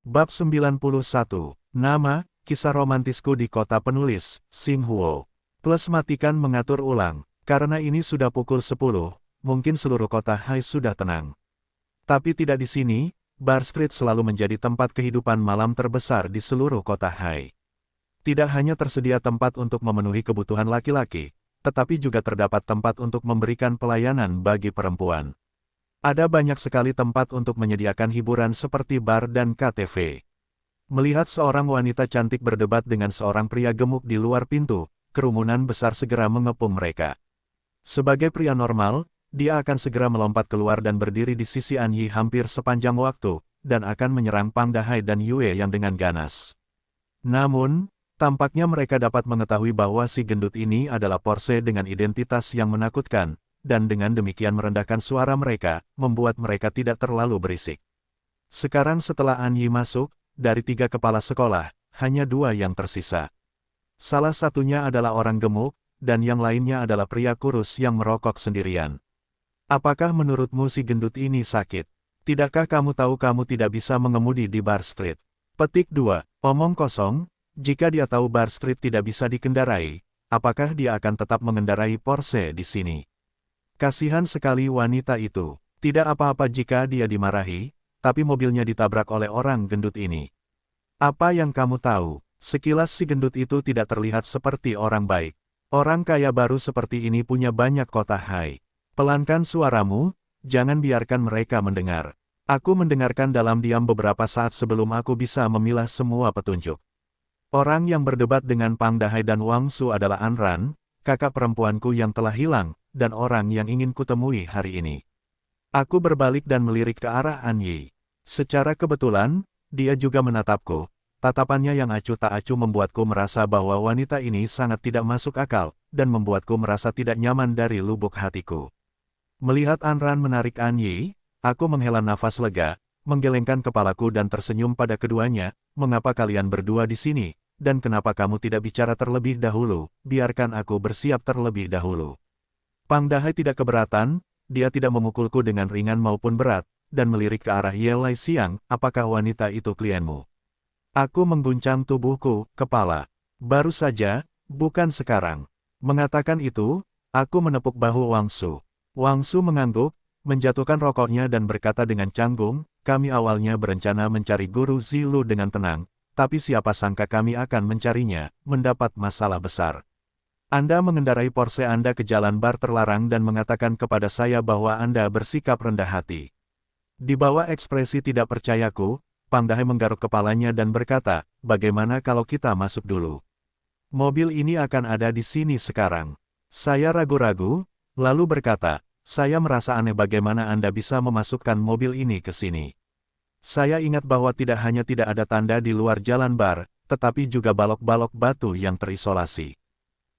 Bab 91. Nama, kisah romantisku di kota penulis, Xinghuo. Plus matikan mengatur ulang, karena ini sudah pukul 10, mungkin seluruh kota Hai sudah tenang. Tapi tidak di sini, Bar Street selalu menjadi tempat kehidupan malam terbesar di seluruh kota Hai. Tidak hanya tersedia tempat untuk memenuhi kebutuhan laki-laki, tetapi juga terdapat tempat untuk memberikan pelayanan bagi perempuan. Ada banyak sekali tempat untuk menyediakan hiburan seperti bar dan KTV. Melihat seorang wanita cantik berdebat dengan seorang pria gemuk di luar pintu, kerumunan besar segera mengepung mereka. Sebagai pria normal, dia akan segera melompat keluar dan berdiri di sisi An Yi hampir sepanjang waktu, dan akan menyerang Pang Dahai dan Yue yang dengan ganas. Namun, tampaknya mereka dapat mengetahui bahwa si gendut ini adalah Porse dengan identitas yang menakutkan, dan dengan demikian merendahkan suara mereka, membuat mereka tidak terlalu berisik. Sekarang setelah An Yi masuk, dari 3 kepala sekolah, hanya 2 yang tersisa. Salah satunya adalah orang gemuk, dan yang lainnya adalah pria kurus yang merokok sendirian. Apakah menurutmu si gendut ini sakit? Tidakkah kamu tahu kamu tidak bisa mengemudi di Bar Street? Petik 2. Omong kosong, jika dia tahu Bar Street tidak bisa dikendarai, apakah dia akan tetap mengendarai Porsche di sini? Kasihan sekali wanita itu. Tidak apa-apa jika dia dimarahi, tapi mobilnya ditabrak oleh orang gendut ini. Apa yang kamu tahu? Sekilas si gendut itu tidak terlihat seperti orang baik. Orang kaya baru seperti ini punya banyak kota Hai. Pelankan suaramu, jangan biarkan mereka mendengar. Aku mendengarkan dalam diam beberapa saat sebelum aku bisa memilah semua petunjuk. Orang yang berdebat dengan Pang Dahai dan Wang Su adalah An Ran, kakak perempuanku yang telah hilang, dan orang yang ingin kutemui hari ini. Aku berbalik dan melirik ke arah An Yi. Secara kebetulan, dia juga menatapku. Tatapannya yang acuh tak acuh membuatku merasa bahwa wanita ini sangat tidak masuk akal, dan membuatku merasa tidak nyaman dari lubuk hatiku. Melihat An Ran menarik An Yi, aku menghela nafas lega, menggelengkan kepalaku dan tersenyum pada keduanya. Mengapa kalian berdua di sini, dan kenapa kamu tidak bicara terlebih dahulu? Biarkan aku bersiap terlebih dahulu. Pang Dahai tidak keberatan, dia tidak memukulku dengan ringan maupun berat, dan melirik ke arah Ye Lai Xiang, apakah wanita itu klienmu? Aku mengguncang tubuhku, kepala. Baru saja, bukan sekarang. Mengatakan itu, aku menepuk bahu Wang Su. Wang Su mengangguk, menjatuhkan rokoknya dan berkata dengan canggung, kami awalnya berencana mencari guru Zilu dengan tenang, tapi siapa sangka kami akan mencarinya, mendapat masalah besar. Anda mengendarai Porsche Anda ke jalan bar terlarang dan mengatakan kepada saya bahwa Anda bersikap rendah hati. Di bawah ekspresi tidak percayaku, Pang Dahai menggaruk kepalanya dan berkata, bagaimana kalau kita masuk dulu? Mobil ini akan ada di sini sekarang. Saya ragu-ragu, lalu berkata, saya merasa aneh bagaimana Anda bisa memasukkan mobil ini ke sini. Saya ingat bahwa tidak hanya tidak ada tanda di luar jalan bar, tetapi juga balok-balok batu yang terisolasi.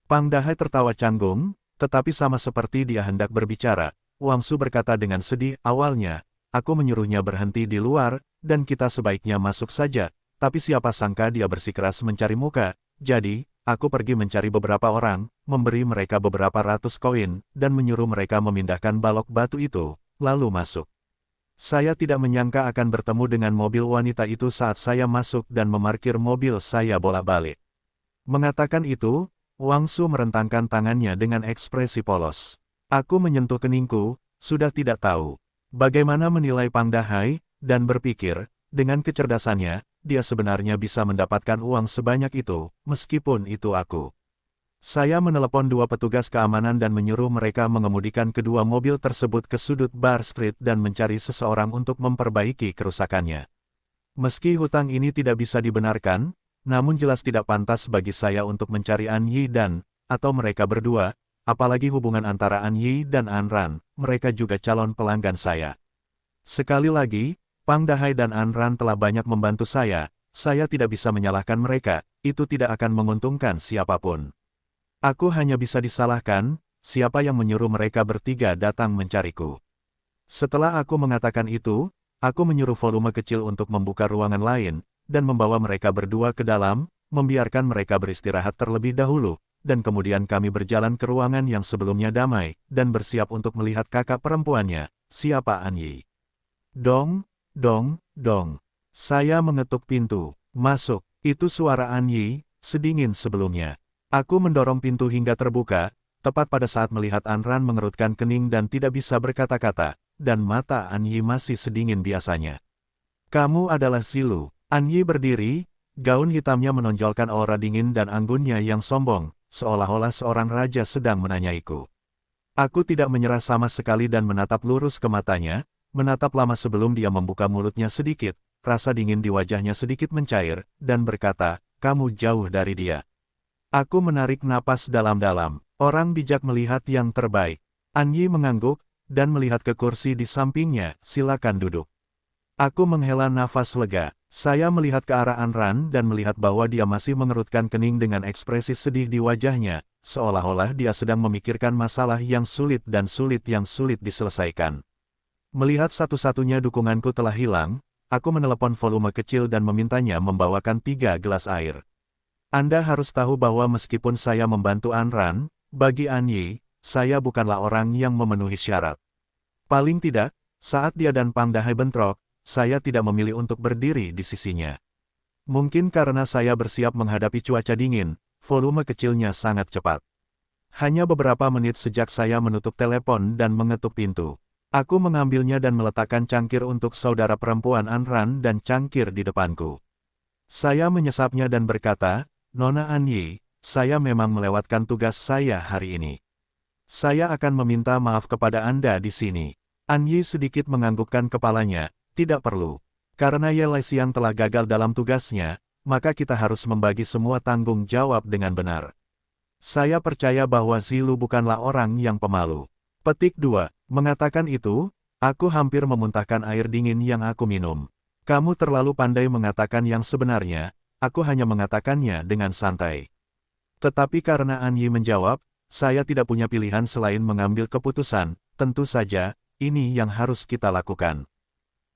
Pang Dahai tertawa canggung, tetapi sama seperti dia hendak berbicara, Wang Su berkata dengan sedih, awalnya, aku menyuruhnya berhenti di luar, dan kita sebaiknya masuk saja, tapi siapa sangka dia bersikeras mencari muka, jadi, aku pergi mencari beberapa orang, memberi mereka beberapa ratus koin, dan menyuruh mereka memindahkan balok batu itu, lalu masuk. Saya tidak menyangka akan bertemu dengan mobil wanita itu saat saya masuk dan memarkir mobil saya bolak-balik. Mengatakan itu, Wang Su merentangkan tangannya dengan ekspresi polos. Aku menyentuh keningku, sudah tidak tahu bagaimana menilai Pang Dahai, dan berpikir, dengan kecerdasannya, dia sebenarnya bisa mendapatkan uang sebanyak itu, meskipun itu aku. Saya menelepon 2 petugas keamanan dan menyuruh mereka mengemudikan kedua mobil tersebut ke sudut Bar Street dan mencari seseorang untuk memperbaiki kerusakannya. Meski hutang ini tidak bisa dibenarkan, namun jelas tidak pantas bagi saya untuk mencari An Yi atau mereka berdua, apalagi hubungan antara An Yi dan An Ran, mereka juga calon pelanggan saya. Sekali lagi, Pang Dahai dan An Ran telah banyak membantu saya tidak bisa menyalahkan mereka, itu tidak akan menguntungkan siapapun. Aku hanya bisa disalahkan, siapa yang menyuruh mereka bertiga datang mencariku. Setelah aku mengatakan itu, aku menyuruh volume kecil untuk membuka ruangan lain, dan membawa mereka berdua ke dalam, membiarkan mereka beristirahat terlebih dahulu, dan kemudian kami berjalan ke ruangan yang sebelumnya damai, dan bersiap untuk melihat kakak perempuannya, siapa An Yi. Dong, dong, dong. Saya mengetuk pintu. Masuk. Itu suara An Yi, sedingin sebelumnya. Aku mendorong pintu hingga terbuka, tepat pada saat melihat An Ran mengerutkan kening dan tidak bisa berkata-kata, dan mata An Yi masih sedingin biasanya. Kamu adalah Zilu. An Yi berdiri, gaun hitamnya menonjolkan aura dingin dan anggunnya yang sombong, seolah-olah seorang raja sedang menanyaiku. Aku tidak menyerah sama sekali dan menatap lurus ke matanya, menatap lama sebelum dia membuka mulutnya sedikit. Rasa dingin di wajahnya sedikit mencair, dan berkata, kamu jauh dari dia. Aku menarik napas dalam-dalam. Orang bijak melihat yang terbaik. An Yi mengangguk, dan melihat ke kursi di sampingnya, silakan duduk. Aku menghela nafas lega. Saya melihat ke arah An Ran dan melihat bahwa dia masih mengerutkan kening dengan ekspresi sedih di wajahnya, seolah-olah dia sedang memikirkan masalah yang sulit yang sulit diselesaikan. Melihat satu-satunya dukunganku telah hilang, aku menelepon volume kecil dan memintanya membawakan 3 gelas air. Anda harus tahu bahwa meskipun saya membantu An Ran, bagi An Yi, saya bukanlah orang yang memenuhi syarat. Paling tidak, saat dia dan Pang Dahai bentrok, saya tidak memilih untuk berdiri di sisinya. Mungkin karena saya bersiap menghadapi cuaca dingin, volume kecilnya sangat cepat. Hanya beberapa menit sejak saya menutup telepon dan mengetuk pintu. Aku mengambilnya dan meletakkan cangkir untuk saudara perempuan An Ran dan cangkir di depanku. Saya menyesapnya dan berkata, Nona An Yi, saya memang melewatkan tugas saya hari ini. Saya akan meminta maaf kepada Anda di sini. An Yi sedikit menganggukkan kepalanya, tidak perlu. Karena Ye Laisiang telah gagal dalam tugasnya, maka kita harus membagi semua tanggung jawab dengan benar. Saya percaya bahwa Zilu bukanlah orang yang pemalu. Petik 2. Mengatakan itu, aku hampir memuntahkan air dingin yang aku minum. Kamu terlalu pandai mengatakan yang sebenarnya, aku hanya mengatakannya dengan santai. Tetapi karena An Yi menjawab, saya tidak punya pilihan selain mengambil keputusan, tentu saja, ini yang harus kita lakukan.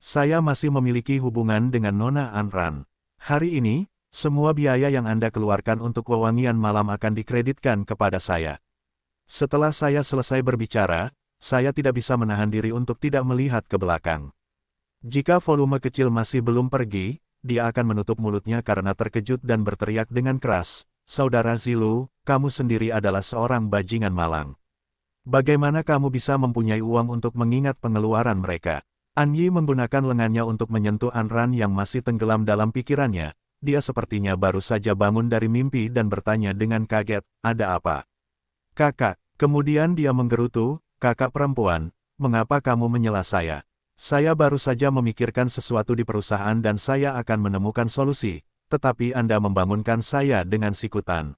Saya masih memiliki hubungan dengan Nona An Ran. Hari ini, semua biaya yang Anda keluarkan untuk wewangian malam akan dikreditkan kepada saya. Setelah saya selesai berbicara, saya tidak bisa menahan diri untuk tidak melihat ke belakang. Jika volume kecil masih belum pergi, dia akan menutup mulutnya karena terkejut dan berteriak dengan keras, Saudara Zilu, kamu sendiri adalah seorang bajingan malang. Bagaimana kamu bisa mempunyai uang untuk mengingat pengeluaran mereka? An Yi menggunakan lengannya untuk menyentuh An Ran yang masih tenggelam dalam pikirannya. Dia sepertinya baru saja bangun dari mimpi dan bertanya dengan kaget, ada apa? Kakak. Kemudian dia menggerutu, kakak perempuan, mengapa kamu menyela saya? Saya baru saja memikirkan sesuatu di perusahaan dan saya akan menemukan solusi, tetapi Anda membangunkan saya dengan sikutan.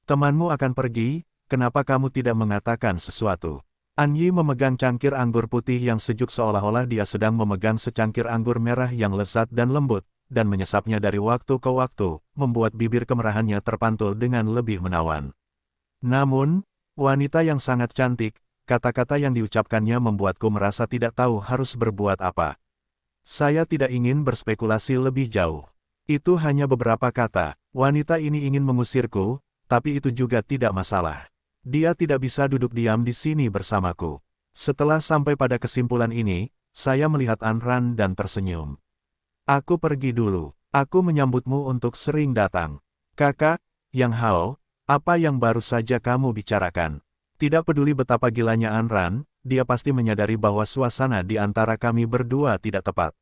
Temanmu akan pergi, kenapa kamu tidak mengatakan sesuatu? An Yi memegang cangkir anggur putih yang sejuk seolah-olah dia sedang memegang secangkir anggur merah yang lezat dan lembut, dan menyesapnya dari waktu ke waktu, membuat bibir kemerahannya terpantul dengan lebih menawan. Namun, wanita yang sangat cantik, kata-kata yang diucapkannya membuatku merasa tidak tahu harus berbuat apa. Saya tidak ingin berspekulasi lebih jauh. Itu hanya beberapa kata, wanita ini ingin mengusirku, tapi itu juga tidak masalah. Dia tidak bisa duduk diam di sini bersamaku. Setelah sampai pada kesimpulan ini, saya melihat An Ran dan tersenyum. Aku pergi dulu. Aku menyambutmu untuk sering datang. Kakak, Yang Hao, apa yang baru saja kamu bicarakan? Tidak peduli betapa gilanya An Ran, dia pasti menyadari bahwa suasana di antara kami berdua tidak tepat.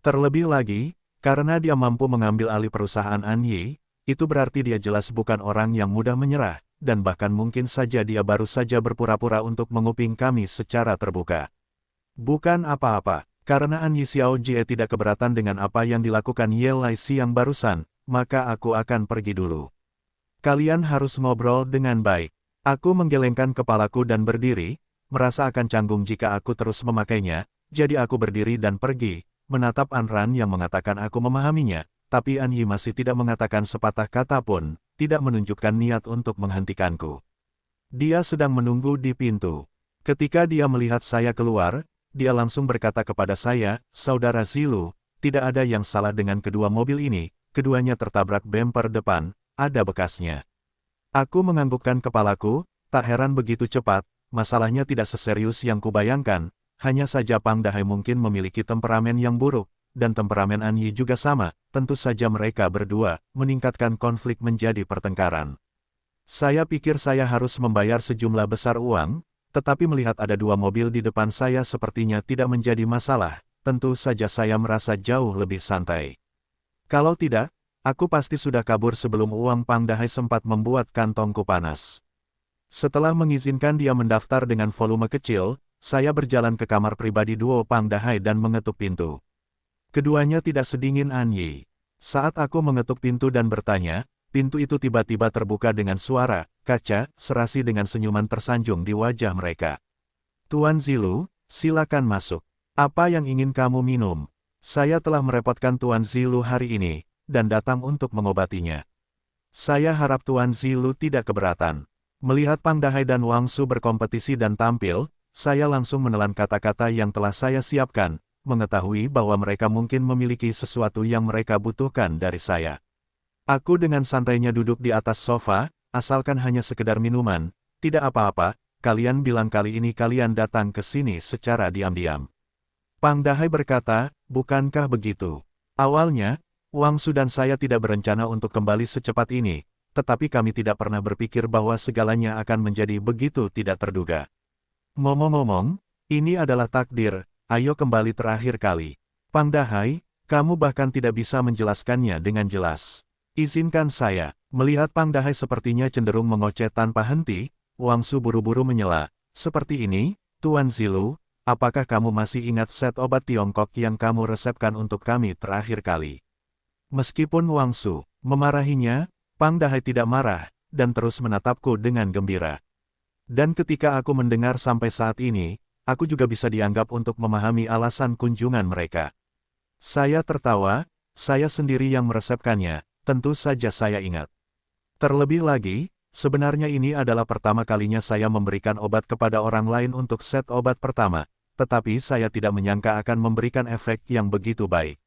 Terlebih lagi, karena dia mampu mengambil alih perusahaan An Yi, itu berarti dia jelas bukan orang yang mudah menyerah, dan bahkan mungkin saja dia baru saja berpura-pura untuk menguping kami secara terbuka. Bukan apa-apa, karena An Yi Xiao Jie tidak keberatan dengan apa yang dilakukan Ye Laisiang barusan, maka aku akan pergi dulu. Kalian harus ngobrol dengan baik. Aku menggelengkan kepalaku dan berdiri, merasa akan canggung jika aku terus memakainya, jadi aku berdiri dan pergi, menatap An Ran yang mengatakan aku memahaminya, tapi An Yi masih tidak mengatakan sepatah kata pun, tidak menunjukkan niat untuk menghentikanku. Dia sedang menunggu di pintu. Ketika dia melihat saya keluar, dia langsung berkata kepada saya, Saudara Zilu, tidak ada yang salah dengan kedua mobil ini, keduanya tertabrak bemper depan, ada bekasnya. Aku menganggukkan kepalaku, tak heran begitu cepat, masalahnya tidak seserius yang kubayangkan, hanya saja Pang Dahai mungkin memiliki temperamen yang buruk, dan temperamen An Yi juga sama, tentu saja mereka berdua meningkatkan konflik menjadi pertengkaran. Saya pikir saya harus membayar sejumlah besar uang, tetapi melihat ada 2 mobil di depan saya sepertinya tidak menjadi masalah, tentu saja saya merasa jauh lebih santai. Kalau tidak, aku pasti sudah kabur sebelum uang Pang Dahai sempat membuat kantongku panas. Setelah mengizinkan dia mendaftar dengan volume kecil, saya berjalan ke kamar pribadi duo Pang Dahai dan mengetuk pintu. Keduanya tidak sedingin An Yi. Saat aku mengetuk pintu dan bertanya, pintu itu tiba-tiba terbuka dengan suara kaca serasi dengan senyuman tersanjung di wajah mereka. Tuan Zilu, silakan masuk. Apa yang ingin kamu minum? Saya telah merepotkan Tuan Zilu hari ini, dan datang untuk mengobatinya. Saya harap Tuan Zilu tidak keberatan. Melihat Pang Dahai dan Wang Su berkompetisi dan tampil, saya langsung menelan kata-kata yang telah saya siapkan, mengetahui bahwa mereka mungkin memiliki sesuatu yang mereka butuhkan dari saya. Aku dengan santainya duduk di atas sofa, asalkan hanya sekedar minuman, tidak apa-apa, kalian bilang kali ini kalian datang ke sini secara diam-diam. Pang Dahai berkata, bukankah begitu? Awalnya, Wang Su dan saya tidak berencana untuk kembali secepat ini, tetapi kami tidak pernah berpikir bahwa segalanya akan menjadi begitu tidak terduga. Ngomong-ngomong, ini adalah takdir, ayo kembali terakhir kali. Pang Dahai, kamu bahkan tidak bisa menjelaskannya dengan jelas. Izinkan saya. Melihat Pang Dahai sepertinya cenderung mengoceh tanpa henti, Wang Su buru-buru menyela. Seperti ini, Tuan Zilu, apakah kamu masih ingat set obat Tiongkok yang kamu resepkan untuk kami terakhir kali? Meskipun Wang Su memarahinya, Pang Dahai tidak marah, dan terus menatapku dengan gembira. Dan ketika aku mendengar sampai saat ini, aku juga bisa dianggap untuk memahami alasan kunjungan mereka. Saya tertawa, saya sendiri yang meresepkannya. Tentu saja saya ingat. Terlebih lagi, sebenarnya ini adalah pertama kalinya saya memberikan obat kepada orang lain untuk set obat pertama, tetapi saya tidak menyangka akan memberikan efek yang begitu baik.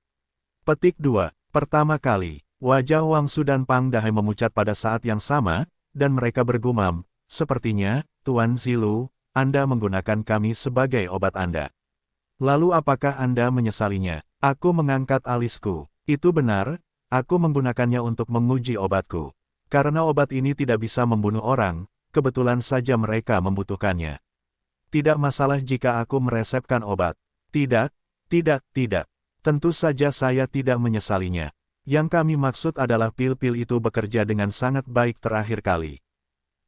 Petik 2. Pertama kali, wajah Wang Su dan Pang Dahai memucat pada saat yang sama, dan mereka bergumam, sepertinya, Tuan Zilu, Anda menggunakan kami sebagai obat Anda. Lalu apakah Anda menyesalinya? Aku mengangkat alisku. Itu benar. Aku menggunakannya untuk menguji obatku. Karena obat ini tidak bisa membunuh orang, kebetulan saja mereka membutuhkannya. Tidak masalah jika aku meresepkan obat. Tidak. Tentu saja saya tidak menyesalinya. Yang kami maksud adalah pil-pil itu bekerja dengan sangat baik terakhir kali.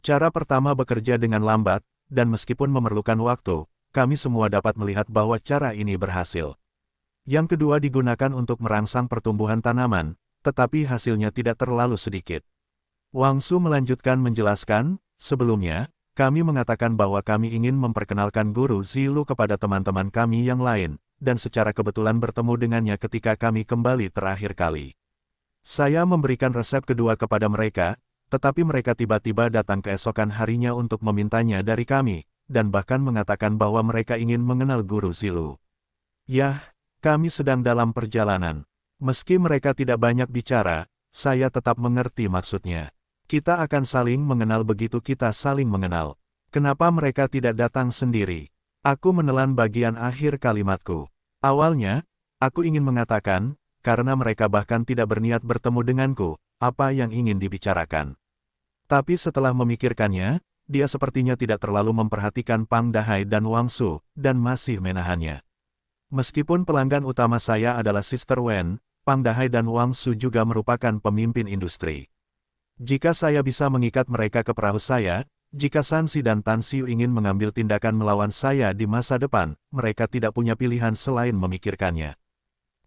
Cara pertama bekerja dengan lambat, dan meskipun memerlukan waktu, kami semua dapat melihat bahwa cara ini berhasil. Yang kedua digunakan untuk merangsang pertumbuhan tanaman, tetapi hasilnya tidak terlalu sedikit. Wang Su melanjutkan menjelaskan, sebelumnya, kami mengatakan bahwa kami ingin memperkenalkan Guru Zilu kepada teman-teman kami yang lain, dan secara kebetulan bertemu dengannya ketika kami kembali terakhir kali. Saya memberikan resep kedua kepada mereka, tetapi mereka tiba-tiba datang keesokan harinya untuk memintanya dari kami, dan bahkan mengatakan bahwa mereka ingin mengenal Guru Zilu. Yah, kami sedang dalam perjalanan. Meski mereka tidak banyak bicara, saya tetap mengerti maksudnya. Kita akan saling mengenal begitu kita saling mengenal. Kenapa mereka tidak datang sendiri? Aku menelan bagian akhir kalimatku. Awalnya, aku ingin mengatakan, karena mereka bahkan tidak berniat bertemu denganku, apa yang ingin dibicarakan. Tapi setelah memikirkannya, dia sepertinya tidak terlalu memperhatikan Pang Dahai dan Wang Su, dan masih menahannya. Meskipun pelanggan utama saya adalah Sister Wen, Pang Dahai dan Wang Su juga merupakan pemimpin industri. Jika saya bisa mengikat mereka ke perahu saya, jika Sansi dan Tan Xiu ingin mengambil tindakan melawan saya di masa depan, mereka tidak punya pilihan selain memikirkannya.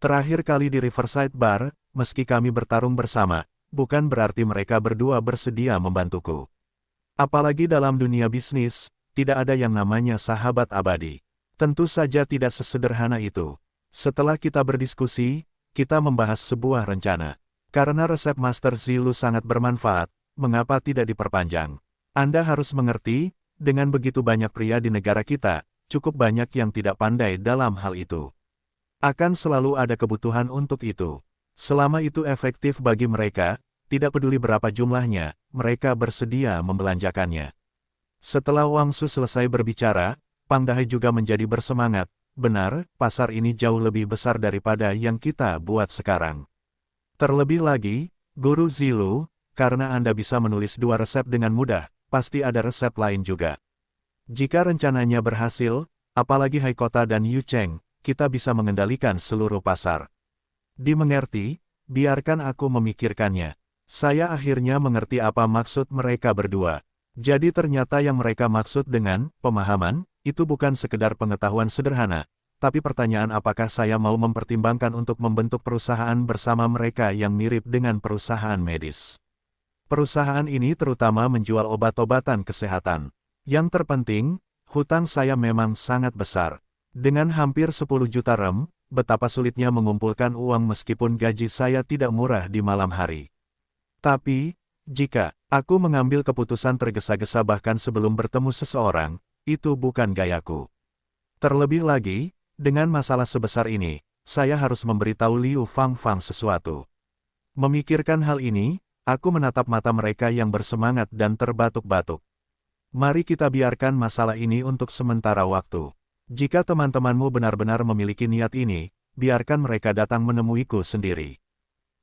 Terakhir kali di Riverside Bar, meski kami bertarung bersama, bukan berarti mereka berdua bersedia membantuku. Apalagi dalam dunia bisnis, tidak ada yang namanya sahabat abadi. Tentu saja tidak sesederhana itu. Setelah kita berdiskusi, kita membahas sebuah rencana. Karena resep Master Zilu sangat bermanfaat, mengapa tidak diperpanjang? Anda harus mengerti, dengan begitu banyak pria di negara kita, cukup banyak yang tidak pandai dalam hal itu. Akan selalu ada kebutuhan untuk itu. Selama itu efektif bagi mereka, tidak peduli berapa jumlahnya, mereka bersedia membelanjakannya. Setelah Wang Su selesai berbicara, Pang Dahai juga menjadi bersemangat, benar, pasar ini jauh lebih besar daripada yang kita buat sekarang. Terlebih lagi, Guru Zilu, karena Anda bisa menulis 2 resep dengan mudah, pasti ada resep lain juga. Jika rencananya berhasil, apalagi Haikota dan Yu Cheng, kita bisa mengendalikan seluruh pasar. Dimengerti, biarkan aku memikirkannya. Saya akhirnya mengerti apa maksud mereka berdua. Jadi ternyata yang mereka maksud dengan pemahaman, itu bukan sekedar pengetahuan sederhana, tapi pertanyaan apakah saya mau mempertimbangkan untuk membentuk perusahaan bersama mereka yang mirip dengan perusahaan medis. Perusahaan ini terutama menjual obat-obatan kesehatan. Yang terpenting, hutang saya memang sangat besar. Dengan hampir 10 juta rem, betapa sulitnya mengumpulkan uang meskipun gaji saya tidak murah di malam hari. Tapi, jika aku mengambil keputusan tergesa-gesa bahkan sebelum bertemu seseorang, itu bukan gayaku. Terlebih lagi, dengan masalah sebesar ini, saya harus memberitahu Liu Fangfang sesuatu. Memikirkan hal ini, aku menatap mata mereka yang bersemangat dan terbatuk-batuk. Mari kita biarkan masalah ini untuk sementara waktu. Jika teman-temanmu benar-benar memiliki niat ini, biarkan mereka datang menemuiku sendiri.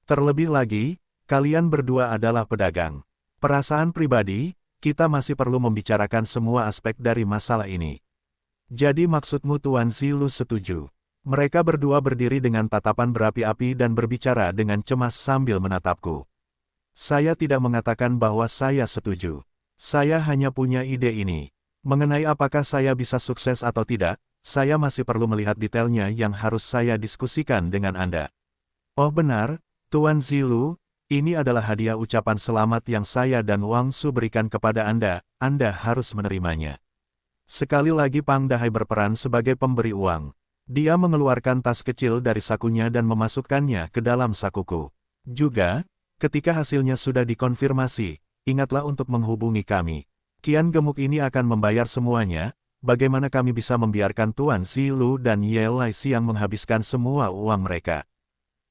Terlebih lagi, kalian berdua adalah pedagang. Perasaan pribadi, kita masih perlu membicarakan semua aspek dari masalah ini. Jadi maksudmu Tuan Zilu setuju? Mereka berdua berdiri dengan tatapan berapi-api dan berbicara dengan cemas sambil menatapku. Saya tidak mengatakan bahwa saya setuju. Saya hanya punya ide ini. Mengenai apakah saya bisa sukses atau tidak, saya masih perlu melihat detailnya yang harus saya diskusikan dengan Anda. Oh benar, Tuan Zilu, ini adalah hadiah ucapan selamat yang saya dan Wang Su berikan kepada Anda harus menerimanya. Sekali lagi Pang Dahai berperan sebagai pemberi uang. Dia mengeluarkan tas kecil dari sakunya dan memasukkannya ke dalam sakuku. Juga, ketika hasilnya sudah dikonfirmasi, ingatlah untuk menghubungi kami. Kian gemuk ini akan membayar semuanya, bagaimana kami bisa membiarkan Tuan Zilu dan Ye Lai Xiang menghabiskan semua uang mereka.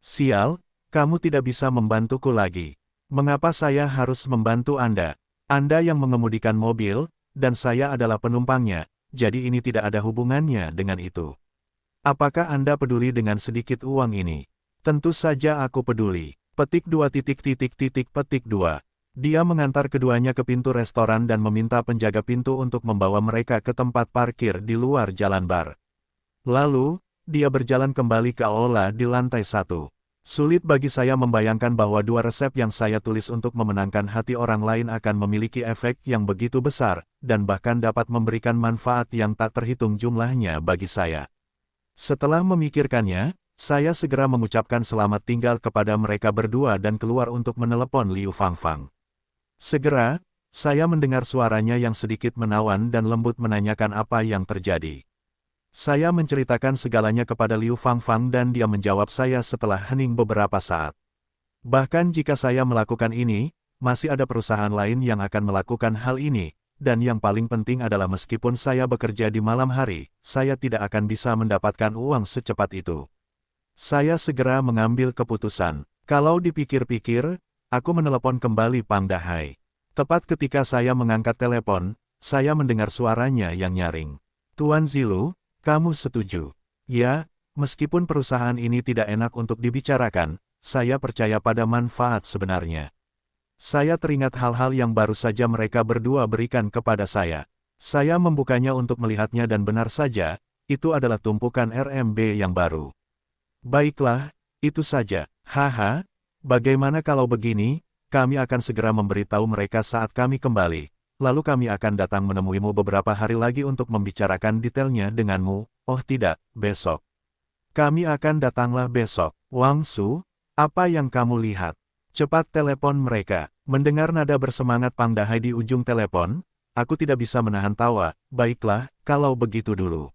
Sial, kamu tidak bisa membantuku lagi. Mengapa saya harus membantu Anda? Anda yang mengemudikan mobil, dan saya adalah penumpangnya, jadi ini tidak ada hubungannya dengan itu. Apakah Anda peduli dengan sedikit uang ini? Tentu saja aku peduli. Petik 2 petik 2. Dia mengantar keduanya ke pintu restoran dan meminta penjaga pintu untuk membawa mereka ke tempat parkir di luar jalan bar. Lalu, dia berjalan kembali ke aula di lantai 1. Sulit bagi saya membayangkan bahwa 2 resep yang saya tulis untuk memenangkan hati orang lain akan memiliki efek yang begitu besar, dan bahkan dapat memberikan manfaat yang tak terhitung jumlahnya bagi saya. Setelah memikirkannya, saya segera mengucapkan selamat tinggal kepada mereka berdua dan keluar untuk menelepon Liu Fangfang. Segera, saya mendengar suaranya yang sedikit menawan dan lembut menanyakan apa yang terjadi. Saya menceritakan segalanya kepada Liu Fangfang dan dia menjawab saya setelah hening beberapa saat. Bahkan jika saya melakukan ini, masih ada perusahaan lain yang akan melakukan hal ini, dan yang paling penting adalah meskipun saya bekerja di malam hari, saya tidak akan bisa mendapatkan uang secepat itu. Saya segera mengambil keputusan. Kalau dipikir-pikir, aku menelepon kembali Pang Dahai. Tepat ketika saya mengangkat telepon, saya mendengar suaranya yang nyaring. Tuan Zilu, kamu setuju? Ya, meskipun perusahaan ini tidak enak untuk dibicarakan, saya percaya pada manfaat sebenarnya. Saya teringat hal-hal yang baru saja mereka berdua berikan kepada saya. Saya membukanya untuk melihatnya dan benar saja, itu adalah tumpukan RMB yang baru. Baiklah, itu saja. Haha, bagaimana kalau begini, kami akan segera memberitahu mereka saat kami kembali. Lalu kami akan datang menemuimu beberapa hari lagi untuk membicarakan detailnya denganmu. Oh tidak, besok. Kami akan datanglah besok. Wang Su, apa yang kamu lihat? Cepat telepon mereka. Mendengar nada bersemangat Pang Dahai di ujung telepon, aku tidak bisa menahan tawa. Baiklah, kalau begitu dulu.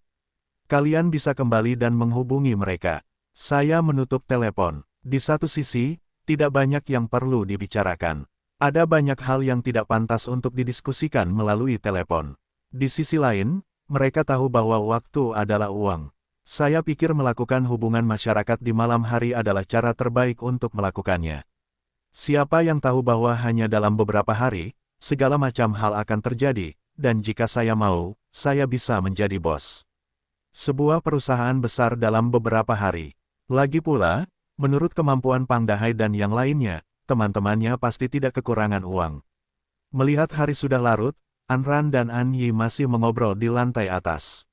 Kalian bisa kembali dan menghubungi mereka. Saya menutup telepon. Di satu sisi, tidak banyak yang perlu dibicarakan. Ada banyak hal yang tidak pantas untuk didiskusikan melalui telepon. Di sisi lain, mereka tahu bahwa waktu adalah uang. Saya pikir melakukan hubungan masyarakat di malam hari adalah cara terbaik untuk melakukannya. Siapa yang tahu bahwa hanya dalam beberapa hari, segala macam hal akan terjadi, dan jika saya mau, saya bisa menjadi bos. Sebuah perusahaan besar dalam beberapa hari. Lagi pula, menurut kemampuan Pang Dahai dan yang lainnya, teman-temannya pasti tidak kekurangan uang. Melihat hari sudah larut, An Ran dan An Yi masih mengobrol di lantai atas.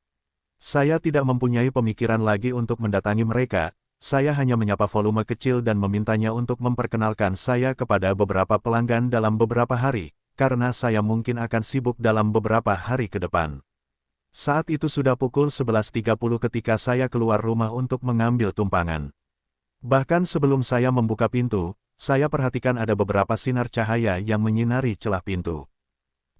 Saya tidak mempunyai pemikiran lagi untuk mendatangi mereka, saya hanya menyapa volume kecil dan memintanya untuk memperkenalkan saya kepada beberapa pelanggan dalam beberapa hari, karena saya mungkin akan sibuk dalam beberapa hari ke depan. Saat itu sudah pukul 11.30 ketika saya keluar rumah untuk mengambil tumpangan. Bahkan sebelum saya membuka pintu, saya perhatikan ada beberapa sinar cahaya yang menyinari celah pintu.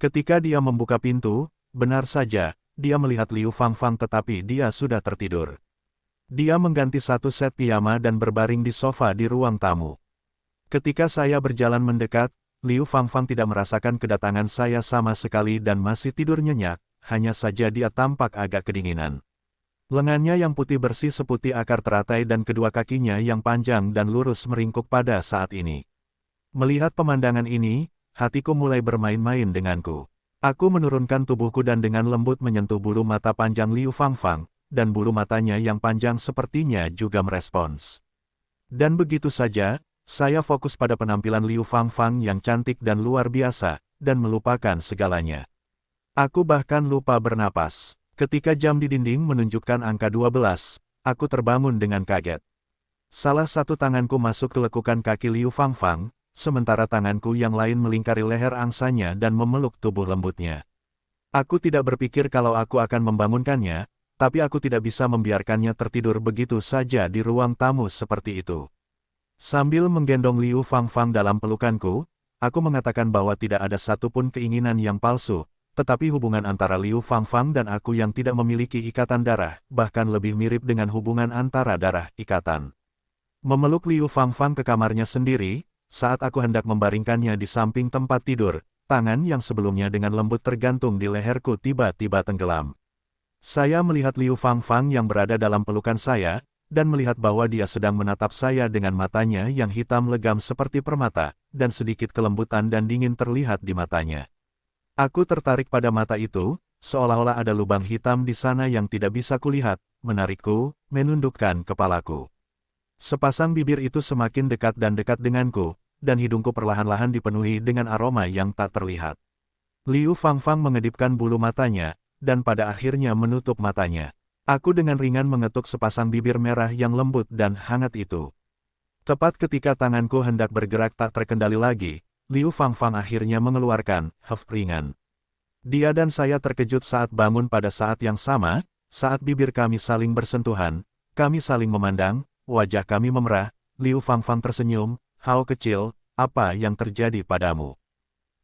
Ketika dia membuka pintu, benar saja, dia melihat Liu Fangfang tetapi dia sudah tertidur. Dia mengganti satu set piyama dan berbaring di sofa di ruang tamu. Ketika saya berjalan mendekat, Liu Fangfang tidak merasakan kedatangan saya sama sekali dan masih tidur nyenyak, hanya saja dia tampak agak kedinginan. Lengannya yang putih bersih seputih akar teratai dan kedua kakinya yang panjang dan lurus meringkuk pada saat ini. Melihat pemandangan ini, hatiku mulai bermain-main denganku. Aku menurunkan tubuhku dan dengan lembut menyentuh bulu mata panjang Liu Fangfang, dan bulu matanya yang panjang sepertinya juga merespons. Dan begitu saja, saya fokus pada penampilan Liu Fangfang yang cantik dan luar biasa, dan melupakan segalanya. Aku bahkan lupa bernapas. Ketika jam di dinding menunjukkan angka 12, aku terbangun dengan kaget. Salah satu tanganku masuk ke lekukan kaki Liu Fangfang, sementara tanganku yang lain melingkari leher angsanya dan memeluk tubuh lembutnya. Aku tidak berpikir kalau aku akan membangunkannya, tapi aku tidak bisa membiarkannya tertidur begitu saja di ruang tamu seperti itu. Sambil menggendong Liu Fangfang dalam pelukanku, aku mengatakan bahwa tidak ada satupun keinginan yang palsu, tetapi hubungan antara Liu Fangfang dan aku yang tidak memiliki ikatan darah, bahkan lebih mirip dengan hubungan antara darah, ikatan. Memeluk Liu Fangfang ke kamarnya sendiri, saat aku hendak membaringkannya di samping tempat tidur, tangan yang sebelumnya dengan lembut tergantung di leherku tiba-tiba tenggelam. Saya melihat Liu Fangfang yang berada dalam pelukan saya, dan melihat bahwa dia sedang menatap saya dengan matanya yang hitam legam seperti permata, dan sedikit kelembutan dan dingin terlihat di matanya. Aku tertarik pada mata itu, seolah-olah ada lubang hitam di sana yang tidak bisa kulihat, menarikku, menundukkan kepalaku. Sepasang bibir itu semakin dekat dan dekat denganku, dan hidungku perlahan-lahan dipenuhi dengan aroma yang tak terlihat. Liu Fangfang mengedipkan bulu matanya, dan pada akhirnya menutup matanya. Aku dengan ringan mengetuk sepasang bibir merah yang lembut dan hangat itu. Tepat ketika tanganku hendak bergerak tak terkendali lagi, Liu Fangfang akhirnya mengeluarkan "huff" ringan. Dia dan saya terkejut saat bangun pada saat yang sama, saat bibir kami saling bersentuhan, kami saling memandang, wajah kami memerah, Liu Fangfang tersenyum, "Hao kecil, apa yang terjadi padamu?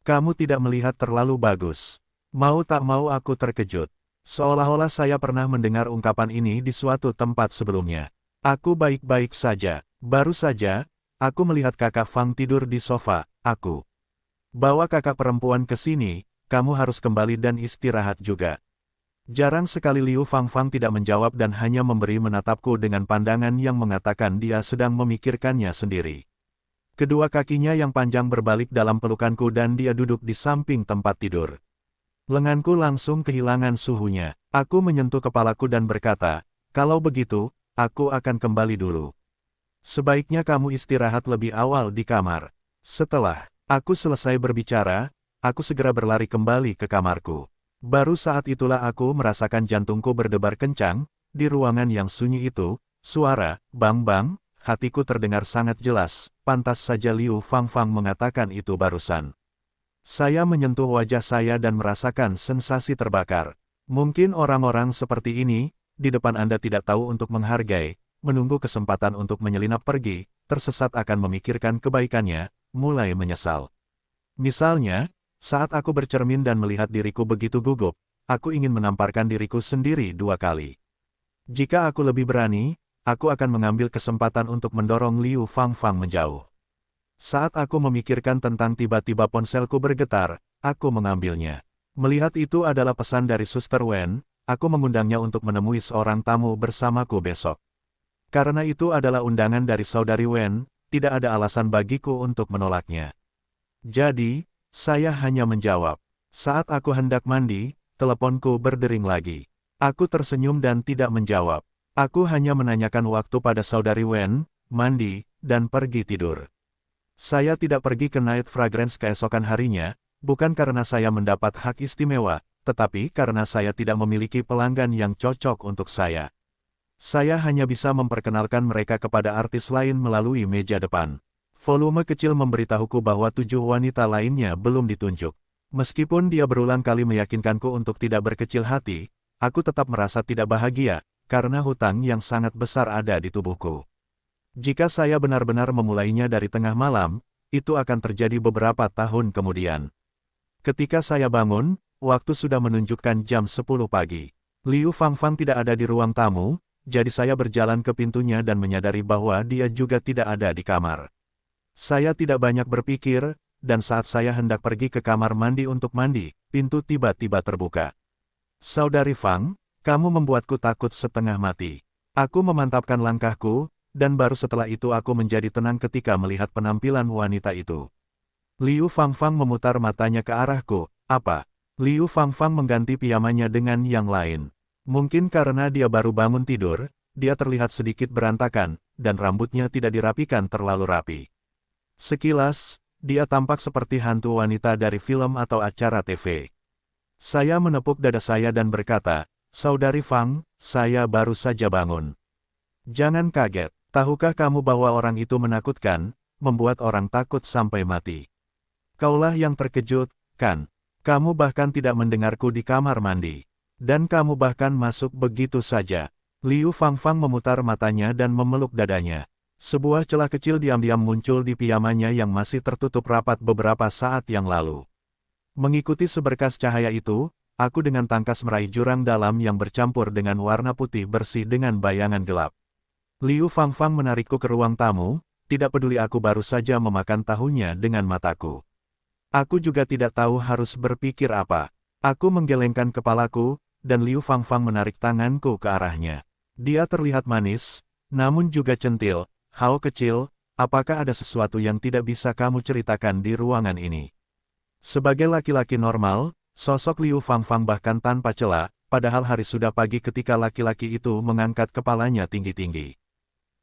Kamu tidak melihat terlalu bagus." Mau tak mau aku terkejut. Seolah-olah saya pernah mendengar ungkapan ini di suatu tempat sebelumnya. Aku baik-baik saja, baru saja, aku melihat kakak Fang tidur di sofa. Aku bawa kakak perempuan ke sini, kamu harus kembali dan istirahat juga. Jarang sekali Liu Fangfang tidak menjawab dan hanya memberi menatapku dengan pandangan yang mengatakan dia sedang memikirkannya sendiri. Kedua kakinya yang panjang berbalik dalam pelukanku dan dia duduk di samping tempat tidur. Lenganku langsung kehilangan suhunya. Aku menyentuh kepalaku dan berkata, "Kalau begitu, aku akan kembali dulu. Sebaiknya kamu istirahat lebih awal di kamar." Setelah aku selesai berbicara, aku segera berlari kembali ke kamarku. Baru saat itulah aku merasakan jantungku berdebar kencang, di ruangan yang sunyi itu, suara, bang-bang, hatiku terdengar sangat jelas, pantas saja Liu Fangfang mengatakan itu barusan. Saya menyentuh wajah saya dan merasakan sensasi terbakar. Mungkin orang-orang seperti ini, di depan Anda tidak tahu untuk menghargai, menunggu kesempatan untuk menyelinap pergi, tersesat akan memikirkan kebaikannya, mulai menyesal. Misalnya, saat aku bercermin dan melihat diriku begitu gugup, aku ingin menamparkan diriku sendiri 2 kali. Jika aku lebih berani, aku akan mengambil kesempatan untuk mendorong Liu Fangfang menjauh. Saat aku memikirkan tentang tiba-tiba ponselku bergetar, aku mengambilnya. Melihat itu adalah pesan dari Suster Wen, aku mengundangnya untuk menemui seorang tamu bersamaku besok. Karena itu adalah undangan dari Saudari Wen, tidak ada alasan bagiku untuk menolaknya. Jadi, saya hanya menjawab. Saat aku hendak mandi, teleponku berdering lagi. Aku tersenyum dan tidak menjawab. Aku hanya menanyakan waktu pada saudari Wen, mandi, dan pergi tidur. Saya tidak pergi ke Night Fragrance keesokan harinya, bukan karena saya mendapat hak istimewa, tetapi karena saya tidak memiliki pelanggan yang cocok untuk saya. Saya hanya bisa memperkenalkan mereka kepada artis lain melalui meja depan. Volume kecil memberitahuku bahwa 7 wanita lainnya belum ditunjuk. Meskipun dia berulang kali meyakinkanku untuk tidak berkecil hati, aku tetap merasa tidak bahagia, karena hutang yang sangat besar ada di tubuhku. Jika saya benar-benar memulainya dari tengah malam, itu akan terjadi beberapa tahun kemudian. Ketika saya bangun, waktu sudah menunjukkan jam 10 pagi. Liu Fangfang tidak ada di ruang tamu, jadi saya berjalan ke pintunya dan menyadari bahwa dia juga tidak ada di kamar. Saya tidak banyak berpikir, dan saat saya hendak pergi ke kamar mandi untuk mandi, pintu tiba-tiba terbuka. Saudari Fang, kamu membuatku takut setengah mati. Aku memantapkan langkahku, dan baru setelah itu aku menjadi tenang ketika melihat penampilan wanita itu. Liu Fangfang memutar matanya ke arahku. Apa? Liu Fangfang mengganti pijamannya dengan yang lain. Mungkin karena dia baru bangun tidur, dia terlihat sedikit berantakan, dan rambutnya tidak dirapikan terlalu rapi. Sekilas, dia tampak seperti hantu wanita dari film atau acara TV. Saya menepuk dada saya dan berkata, Saudari Fang, saya baru saja bangun. Jangan kaget, tahukah kamu bahwa orang itu menakutkan, membuat orang takut sampai mati. Kaulah yang terkejut, kan? Kamu bahkan tidak mendengarku di kamar mandi. Dan kamu bahkan masuk begitu saja. Liu Fangfang memutar matanya dan memeluk dadanya. Sebuah celah kecil diam-diam muncul di pijamannya yang masih tertutup rapat beberapa saat yang lalu. Mengikuti seberkas cahaya itu, aku dengan tangkas meraih jurang dalam yang bercampur dengan warna putih bersih dengan bayangan gelap. Liu Fangfang menarikku ke ruang tamu, tidak peduli aku baru saja memakan tahunya dengan mataku. Aku juga tidak tahu harus berpikir apa. Aku menggelengkan kepalaku, dan Liu Fangfang menarik tanganku ke arahnya. Dia terlihat manis, namun juga centil. Hao kecil, apakah ada sesuatu yang tidak bisa kamu ceritakan di ruangan ini? Sebagai laki-laki normal, sosok Liu Fangfang bahkan tanpa cela, padahal hari sudah pagi ketika laki-laki itu mengangkat kepalanya tinggi-tinggi.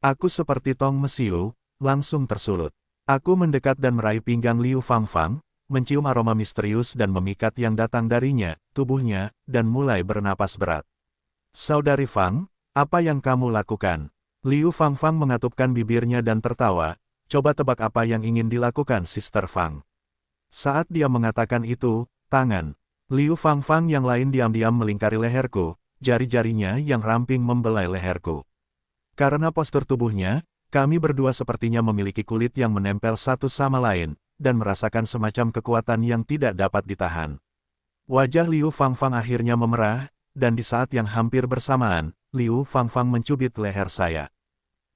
Aku seperti tong mesiu, langsung tersulut. Aku mendekat dan meraih pinggang Liu Fangfang, mencium aroma misterius dan memikat yang datang darinya, tubuhnya, dan mulai bernapas berat. Saudari Fang, apa yang kamu lakukan? Liu Fangfang mengatupkan bibirnya dan tertawa, coba tebak apa yang ingin dilakukan Sister Fang. Saat dia mengatakan itu, tangan Liu Fangfang yang lain diam-diam melingkari leherku, jari-jarinya yang ramping membelai leherku. Karena postur tubuhnya, kami berdua sepertinya memiliki kulit yang menempel satu sama lain, dan merasakan semacam kekuatan yang tidak dapat ditahan. Wajah Liu Fangfang akhirnya memerah, dan di saat yang hampir bersamaan, Liu Fangfang mencubit leher saya.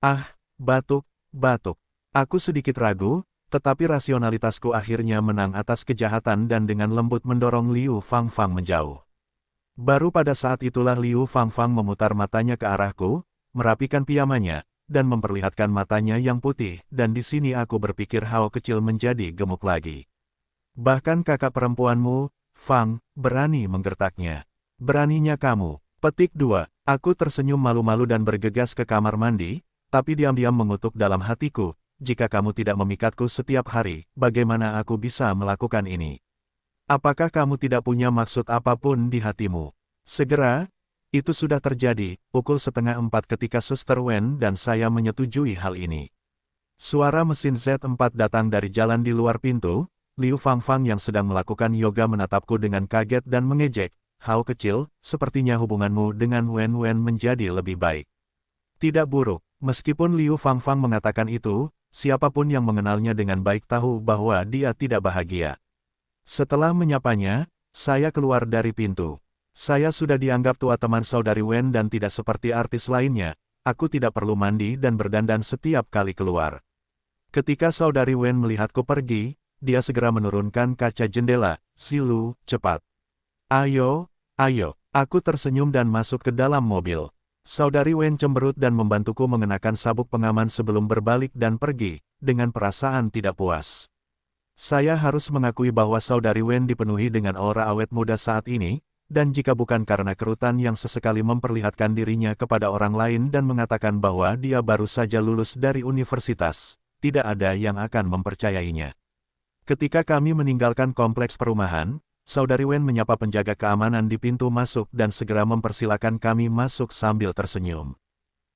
Ah, batuk, batuk. Aku sedikit ragu, tetapi rasionalitasku akhirnya menang atas kejahatan dan dengan lembut mendorong Liu Fangfang menjauh. Baru pada saat itulah Liu Fangfang memutar matanya ke arahku, merapikan pijamannya, dan memperlihatkan matanya yang putih, dan di sini aku berpikir Hao kecil menjadi gemuk lagi. Bahkan kakak perempuanmu, Fang, berani menggertaknya. Beraninya kamu. Petik 2. Aku tersenyum malu-malu dan bergegas ke kamar mandi, tapi diam-diam mengutuk dalam hatiku, jika kamu tidak memikatku setiap hari, bagaimana aku bisa melakukan ini? Apakah kamu tidak punya maksud apapun di hatimu? Segera, itu sudah terjadi, pukul 3:30 ketika Suster Wen dan saya menyetujui hal ini. Suara mesin Z4 datang dari jalan di luar pintu, Liu Fangfang yang sedang melakukan yoga menatapku dengan kaget dan mengejek, Hao kecil, sepertinya hubunganmu dengan Wen Wen menjadi lebih baik. Tidak buruk, meskipun Liu Fangfang mengatakan itu, siapapun yang mengenalnya dengan baik tahu bahwa dia tidak bahagia. Setelah menyapanya, saya keluar dari pintu. Saya sudah dianggap tua teman saudari Wen dan tidak seperti artis lainnya, aku tidak perlu mandi dan berdandan setiap kali keluar. Ketika saudari Wen melihatku pergi, dia segera menurunkan kaca jendela, Silu, cepat. Ayo, ayo, aku tersenyum dan masuk ke dalam mobil. Saudari Wen cemberut dan membantuku mengenakan sabuk pengaman sebelum berbalik dan pergi, dengan perasaan tidak puas. Saya harus mengakui bahwa saudari Wen dipenuhi dengan aura awet muda saat ini, dan jika bukan karena kerutan yang sesekali memperlihatkan dirinya kepada orang lain dan mengatakan bahwa dia baru saja lulus dari universitas, tidak ada yang akan mempercayainya. Ketika kami meninggalkan kompleks perumahan, Saudari Wen menyapa penjaga keamanan di pintu masuk dan segera mempersilakan kami masuk sambil tersenyum.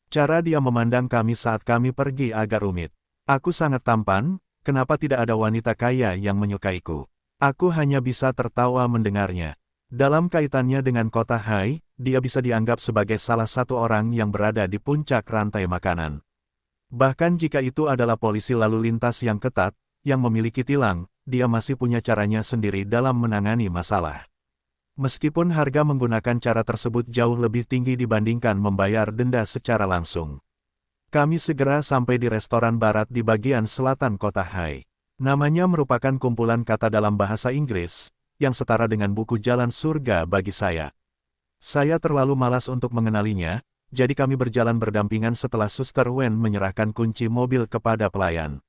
Cara dia memandang kami saat kami pergi agak rumit. Aku sangat tampan, kenapa tidak ada wanita kaya yang menyukaiku? Aku hanya bisa tertawa mendengarnya. Dalam kaitannya dengan kota Hai, dia bisa dianggap sebagai salah satu orang yang berada di puncak rantai makanan. Bahkan jika itu adalah polisi lalu lintas yang ketat, yang memiliki tilang, dia masih punya caranya sendiri dalam menangani masalah. Meskipun harga menggunakan cara tersebut jauh lebih tinggi dibandingkan membayar denda secara langsung. Kami segera sampai di restoran barat di bagian selatan kota Hai. Namanya merupakan kumpulan kata dalam bahasa Inggris, yang setara dengan buku Jalan Surga bagi saya. Saya terlalu malas untuk mengenalinya, jadi kami berjalan berdampingan setelah Suster Wen menyerahkan kunci mobil kepada pelayan.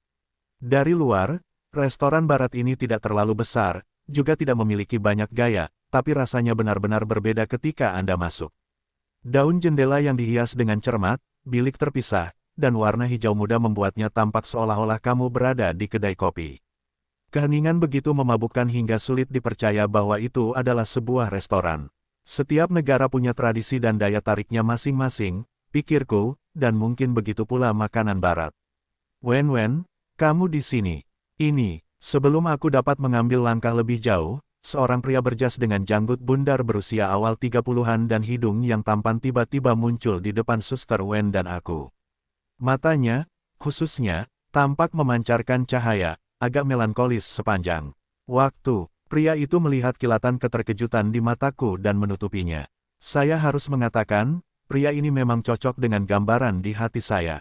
Dari luar, restoran barat ini tidak terlalu besar, juga tidak memiliki banyak gaya, tapi rasanya benar-benar berbeda ketika Anda masuk. Daun jendela yang dihias dengan cermat, bilik terpisah, dan warna hijau muda membuatnya tampak seolah-olah kamu berada di kedai kopi. Keheningan begitu memabukkan hingga sulit dipercaya bahwa itu adalah sebuah restoran. Setiap negara punya tradisi dan daya tariknya masing-masing, pikirku, dan mungkin begitu pula makanan barat. Wen, kamu di sini. Ini, sebelum aku dapat mengambil langkah lebih jauh, seorang pria berjas dengan janggut bundar berusia awal 30-an dan hidung yang tampan tiba-tiba muncul di depan Suster Wen dan aku. Matanya, khususnya, tampak memancarkan cahaya, agak melankolis sepanjang waktu. Pria itu melihat kilatan keterkejutan di mataku dan menutupinya. Saya harus mengatakan, pria ini memang cocok dengan gambaran di hati saya.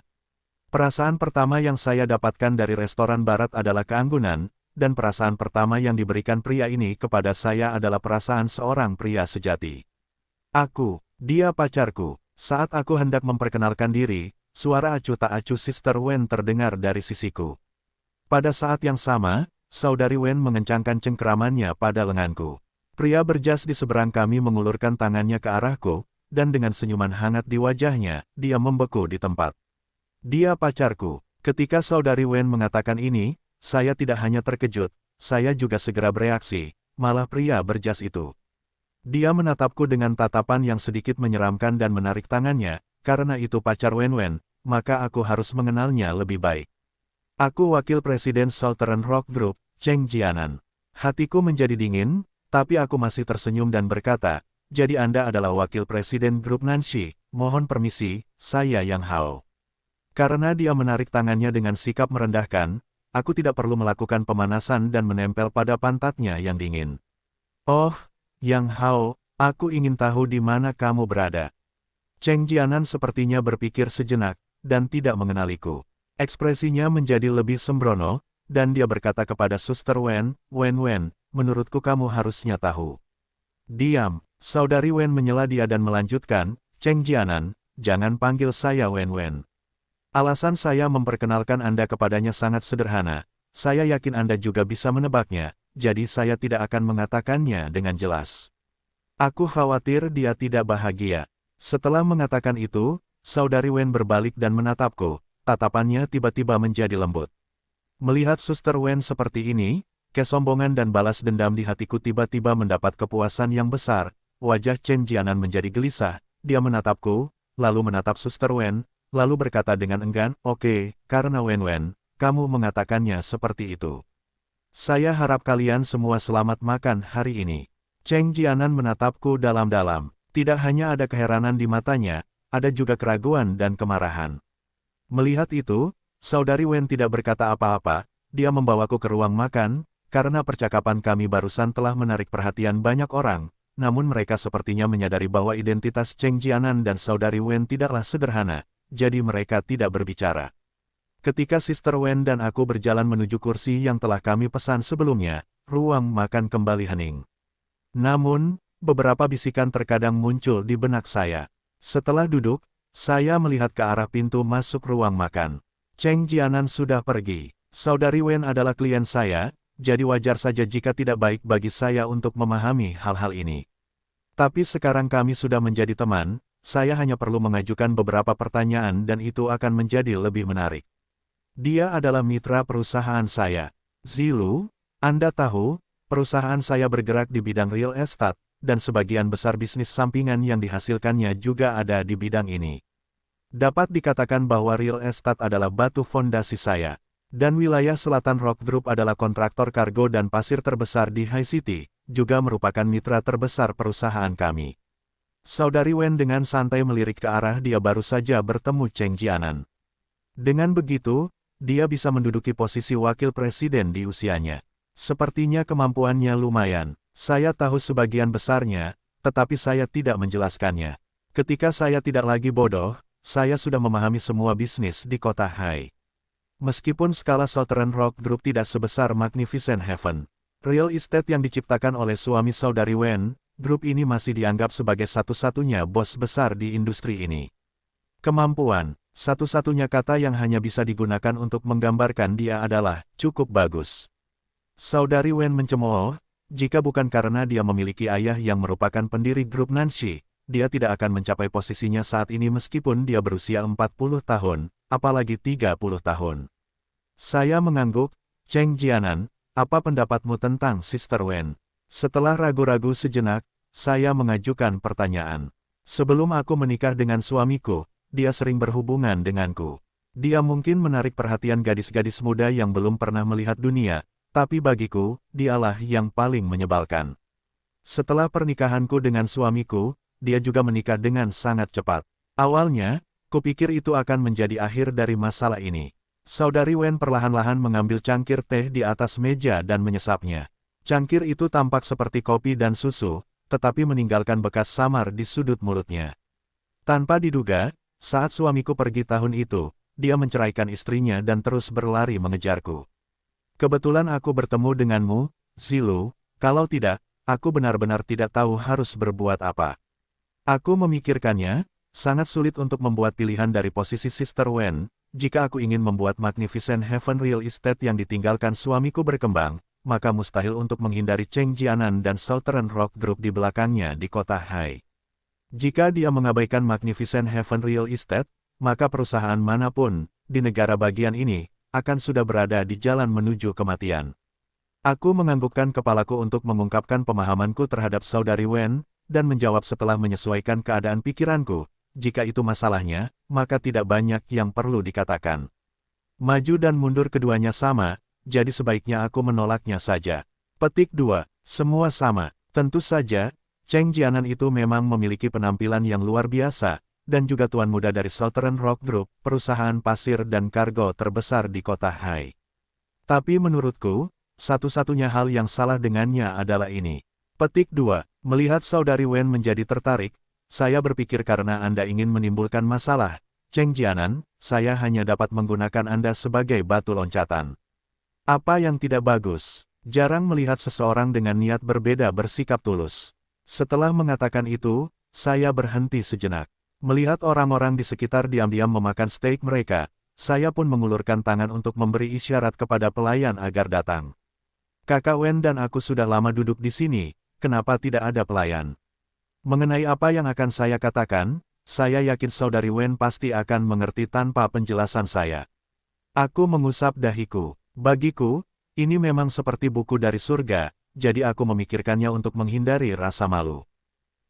Perasaan pertama yang saya dapatkan dari restoran barat adalah keanggunan, dan perasaan pertama yang diberikan pria ini kepada saya adalah perasaan seorang pria sejati. Dia pacarku. Saat aku hendak memperkenalkan diri, suara acuh tak acuh Sister Wen terdengar dari sisiku. Pada saat yang sama, Saudari Wen mengencangkan cengkeramannya pada lenganku. Pria berjas di seberang kami mengulurkan tangannya ke arahku, dan dengan senyuman hangat di wajahnya, dia membeku di tempat. Dia pacarku. Ketika Saudari Wen mengatakan ini, saya tidak hanya terkejut, saya juga segera bereaksi, malah pria berjas itu. Dia menatapku dengan tatapan yang sedikit menyeramkan dan menarik tangannya, karena itu pacar Wen, maka aku harus mengenalnya lebih baik. Aku wakil Presiden Southern Rock Group, Cheng Jianan. Hatiku menjadi dingin, tapi aku masih tersenyum dan berkata, jadi Anda adalah wakil Presiden Grup Nanshi, mohon permisi, saya Yang Hao. Karena dia menarik tangannya dengan sikap merendahkan, aku tidak perlu melakukan pemanasan dan menempel pada pantatnya yang dingin. Oh, Yang Hao, aku ingin tahu di mana kamu berada. Cheng Jianan sepertinya berpikir sejenak, dan tidak mengenaliku. Ekspresinya menjadi lebih sembrono, dan dia berkata kepada Suster Wen, menurutku kamu harusnya tahu. Diam, Saudari Wen menyela dia dan melanjutkan, Cheng Jianan, jangan panggil saya Wen. Alasan saya memperkenalkan Anda kepadanya sangat sederhana, saya yakin Anda juga bisa menebaknya, jadi saya tidak akan mengatakannya dengan jelas. Aku khawatir dia tidak bahagia. Setelah mengatakan itu, Saudari Wen berbalik dan menatapku. Tatapannya tiba-tiba menjadi lembut. Melihat Suster Wen seperti ini, kesombongan dan balas dendam di hatiku tiba-tiba mendapat kepuasan yang besar. Wajah Cheng Jianan menjadi gelisah, dia menatapku, lalu menatap Suster Wen, lalu berkata dengan enggan, oke, karena Wen, kamu mengatakannya seperti itu. Saya harap kalian semua selamat makan hari ini. Cheng Jianan menatapku dalam-dalam, tidak hanya ada keheranan di matanya, ada juga keraguan dan kemarahan. Melihat itu, Saudari Wen tidak berkata apa-apa, dia membawaku ke ruang makan, karena percakapan kami barusan telah menarik perhatian banyak orang, namun mereka sepertinya menyadari bahwa identitas Cheng Jianan dan Saudari Wen tidaklah sederhana, jadi mereka tidak berbicara. Ketika Sister Wen dan aku berjalan menuju kursi yang telah kami pesan sebelumnya, ruang makan kembali hening. Namun, beberapa bisikan terkadang muncul di benak saya. Setelah duduk, saya melihat ke arah pintu masuk ruang makan. Cheng Jianan sudah pergi. Saudari Wen adalah klien saya, jadi wajar saja jika tidak baik bagi saya untuk memahami hal-hal ini. Tapi sekarang kami sudah menjadi teman, saya hanya perlu mengajukan beberapa pertanyaan dan itu akan menjadi lebih menarik. Dia adalah mitra perusahaan saya. Zilu, Anda tahu, perusahaan saya bergerak di bidang real estate, dan sebagian besar bisnis sampingan yang dihasilkannya juga ada di bidang ini. Dapat dikatakan bahwa real estate adalah batu fondasi saya. Dan wilayah selatan Rock Group adalah kontraktor kargo dan pasir terbesar di High City, juga merupakan mitra terbesar perusahaan kami. Saudari Wen dengan santai melirik ke arah dia baru saja bertemu Cheng Jianan. Dengan begitu, dia bisa menduduki posisi wakil presiden di usianya. Sepertinya kemampuannya lumayan. Saya tahu sebagian besarnya, tetapi saya tidak menjelaskannya. Ketika saya tidak lagi bodoh, saya sudah memahami semua bisnis di kota Hai. Meskipun skala Southern Rock Group tidak sebesar Magnificent Heaven, real estate yang diciptakan oleh suami saudari Wen, grup ini masih dianggap sebagai satu-satunya bos besar di industri ini. Kemampuan, satu-satunya kata yang hanya bisa digunakan untuk menggambarkan dia adalah cukup bagus. Saudari Wen mencemooh, jika bukan karena dia memiliki ayah yang merupakan pendiri grup Nanshi, dia tidak akan mencapai posisinya saat ini meskipun dia berusia 40 tahun, apalagi 30 tahun. Saya mengangguk, Cheng Jianan, apa pendapatmu tentang Sister Wen? Setelah ragu-ragu sejenak, saya mengajukan pertanyaan. Sebelum aku menikah dengan suamiku, dia sering berhubungan denganku. Dia mungkin menarik perhatian gadis-gadis muda yang belum pernah melihat dunia, tapi bagiku, dialah yang paling menyebalkan. Setelah pernikahanku dengan suamiku, dia juga menikah dengan sangat cepat. Awalnya, kupikir itu akan menjadi akhir dari masalah ini. Saudari Wen perlahan-lahan mengambil cangkir teh di atas meja dan menyesapnya. Cangkir itu tampak seperti kopi dan susu, tetapi meninggalkan bekas samar di sudut mulutnya. Tanpa diduga, saat suamiku pergi tahun itu, dia menceraikan istrinya dan terus berlari mengejarku. Kebetulan aku bertemu denganmu, Zilu, kalau tidak, aku benar-benar tidak tahu harus berbuat apa. Aku memikirkannya, sangat sulit untuk membuat pilihan dari posisi Sister Wen, jika aku ingin membuat Magnificent Heaven Real Estate yang ditinggalkan suamiku berkembang, maka mustahil untuk menghindari Cheng Jianan dan Southern Rock Group di belakangnya di kota Hai. Jika dia mengabaikan Magnificent Heaven Real Estate, maka perusahaan manapun, di negara bagian ini, akan sudah berada di jalan menuju kematian. Aku menganggukkan kepalaku untuk mengungkapkan pemahamanku terhadap saudari Wen, dan menjawab setelah menyesuaikan keadaan pikiranku, jika itu masalahnya, maka tidak banyak yang perlu dikatakan. Maju dan mundur keduanya sama, jadi sebaiknya aku menolaknya saja. Petik 2. Semua sama. Tentu saja, Cheng Jianan itu memang memiliki penampilan yang luar biasa, dan juga tuan muda dari Southern Rock Group, perusahaan pasir dan kargo terbesar di kota Hai. Tapi menurutku, satu-satunya hal yang salah dengannya adalah ini. Petik 2. Melihat saudari Wen menjadi tertarik, saya berpikir karena Anda ingin menimbulkan masalah, Cheng Jianan, saya hanya dapat menggunakan Anda sebagai batu loncatan. Apa yang tidak bagus? Jarang melihat seseorang dengan niat berbeda bersikap tulus. Setelah mengatakan itu, saya berhenti sejenak. Melihat orang-orang di sekitar diam-diam memakan steak mereka, saya pun mengulurkan tangan untuk memberi isyarat kepada pelayan agar datang. Kakak Wen dan aku sudah lama duduk di sini, kenapa tidak ada pelayan? Mengenai apa yang akan saya katakan, saya yakin saudari Wen pasti akan mengerti tanpa penjelasan saya. Aku mengusap dahiku. Bagiku, ini memang seperti buku dari surga, jadi aku memikirkannya untuk menghindari rasa malu.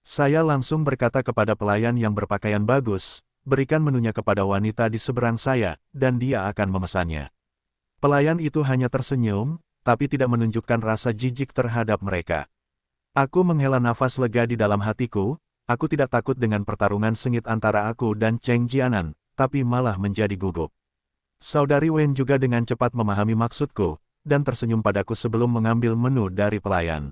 Saya langsung berkata kepada pelayan yang berpakaian bagus, berikan menunya kepada wanita di seberang saya, dan dia akan memesannya. Pelayan itu hanya tersenyum, tapi tidak menunjukkan rasa jijik terhadap mereka. Aku menghela nafas lega di dalam hatiku, aku tidak takut dengan pertarungan sengit antara aku dan Cheng Jianan, tapi malah menjadi gugup. Saudari Wen juga dengan cepat memahami maksudku, dan tersenyum padaku sebelum mengambil menu dari pelayan.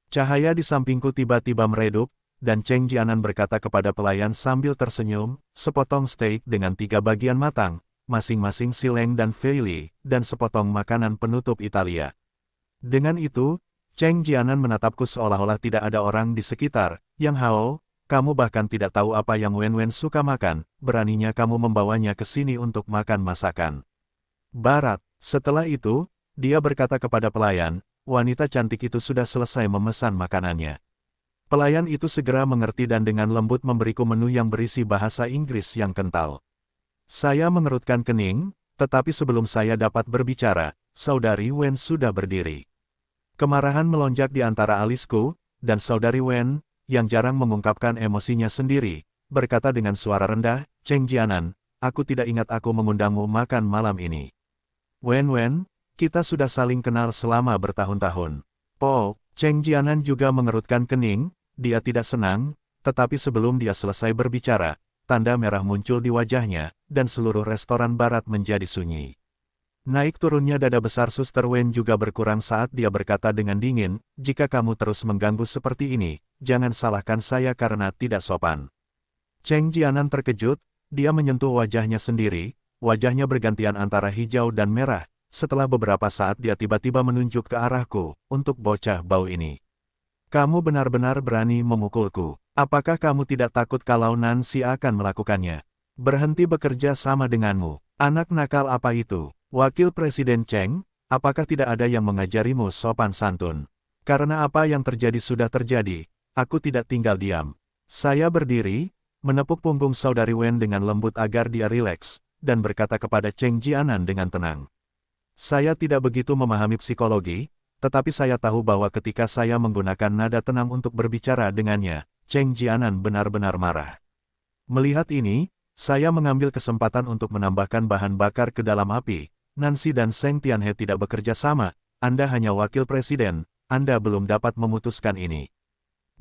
Cahaya di sampingku tiba-tiba meredup, dan Cheng Jianan berkata kepada pelayan sambil tersenyum, sepotong steak dengan 3 bagian matang, masing-masing sileng dan feili, dan sepotong makanan penutup Italia. Dengan itu, Cheng Jianan menatapku seolah-olah tidak ada orang di sekitar. Yang Hao, kamu bahkan tidak tahu apa yang Wen suka makan, beraninya kamu membawanya ke sini untuk makan masakan Barat. Setelah itu, dia berkata kepada pelayan, wanita cantik itu sudah selesai memesan makanannya. Pelayan itu segera mengerti dan dengan lembut memberiku menu yang berisi bahasa Inggris yang kental. Saya mengerutkan kening, tetapi sebelum saya dapat berbicara, Saudari Wen sudah berdiri. Kemarahan melonjak di antara alisku, dan Saudari Wen, yang jarang mengungkapkan emosinya sendiri, berkata dengan suara rendah, Cheng Jianan, aku tidak ingat aku mengundangmu makan malam ini. Wen, kita sudah saling kenal selama bertahun-tahun. Po, Cheng Jianan juga mengerutkan kening, dia tidak senang, tetapi sebelum dia selesai berbicara, tanda merah muncul di wajahnya, dan seluruh restoran barat menjadi sunyi. Naik turunnya dada besar Suster Wen juga berkurang saat dia berkata dengan dingin, jika kamu terus mengganggu seperti ini, jangan salahkan saya karena tidak sopan. Cheng Jianan terkejut, dia menyentuh wajahnya sendiri, wajahnya bergantian antara hijau dan merah, setelah beberapa saat dia tiba-tiba menunjuk ke arahku, untuk bocah bau ini. Kamu benar-benar berani memukulku. Apakah kamu tidak takut kalau Nancy akan melakukannya? Berhenti bekerja sama denganmu. Anak nakal apa itu? Wakil Presiden Cheng, apakah tidak ada yang mengajarimu sopan santun? Karena apa yang terjadi sudah terjadi, aku tidak tinggal diam. Saya berdiri, menepuk punggung Saudari Wen dengan lembut agar dia rileks, dan berkata kepada Cheng Jianan dengan tenang. Saya tidak begitu memahami psikologi, tetapi saya tahu bahwa ketika saya menggunakan nada tenang untuk berbicara dengannya, Cheng Jianan benar-benar marah. Melihat ini, saya mengambil kesempatan untuk menambahkan bahan bakar ke dalam api. Nancy dan Seng Tianhe tidak bekerja sama, Anda hanya wakil presiden, Anda belum dapat memutuskan ini.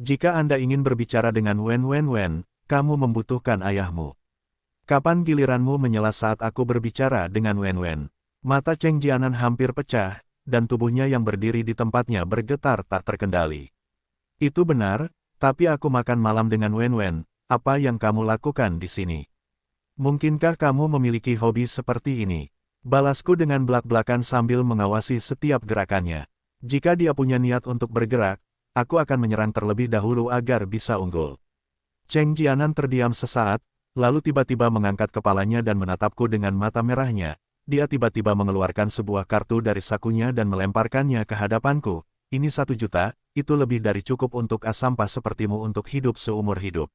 Jika Anda ingin berbicara dengan Wen, kamu membutuhkan ayahmu. Kapan giliranmu menyela saat aku berbicara dengan Wen? Mata Cheng Jianan hampir pecah, dan tubuhnya yang berdiri di tempatnya bergetar tak terkendali. Itu benar, tapi aku makan malam dengan Wen, apa yang kamu lakukan di sini? Mungkinkah kamu memiliki hobi seperti ini? Balasku dengan belak-belakan sambil mengawasi setiap gerakannya. Jika dia punya niat untuk bergerak, aku akan menyerang terlebih dahulu agar bisa unggul. Cheng Jianan terdiam sesaat, lalu tiba-tiba mengangkat kepalanya dan menatapku dengan mata merahnya. Dia tiba-tiba mengeluarkan sebuah kartu dari sakunya dan melemparkannya ke hadapanku. Ini 1 juta, itu lebih dari cukup untuk asampa sepertimu untuk hidup seumur hidup.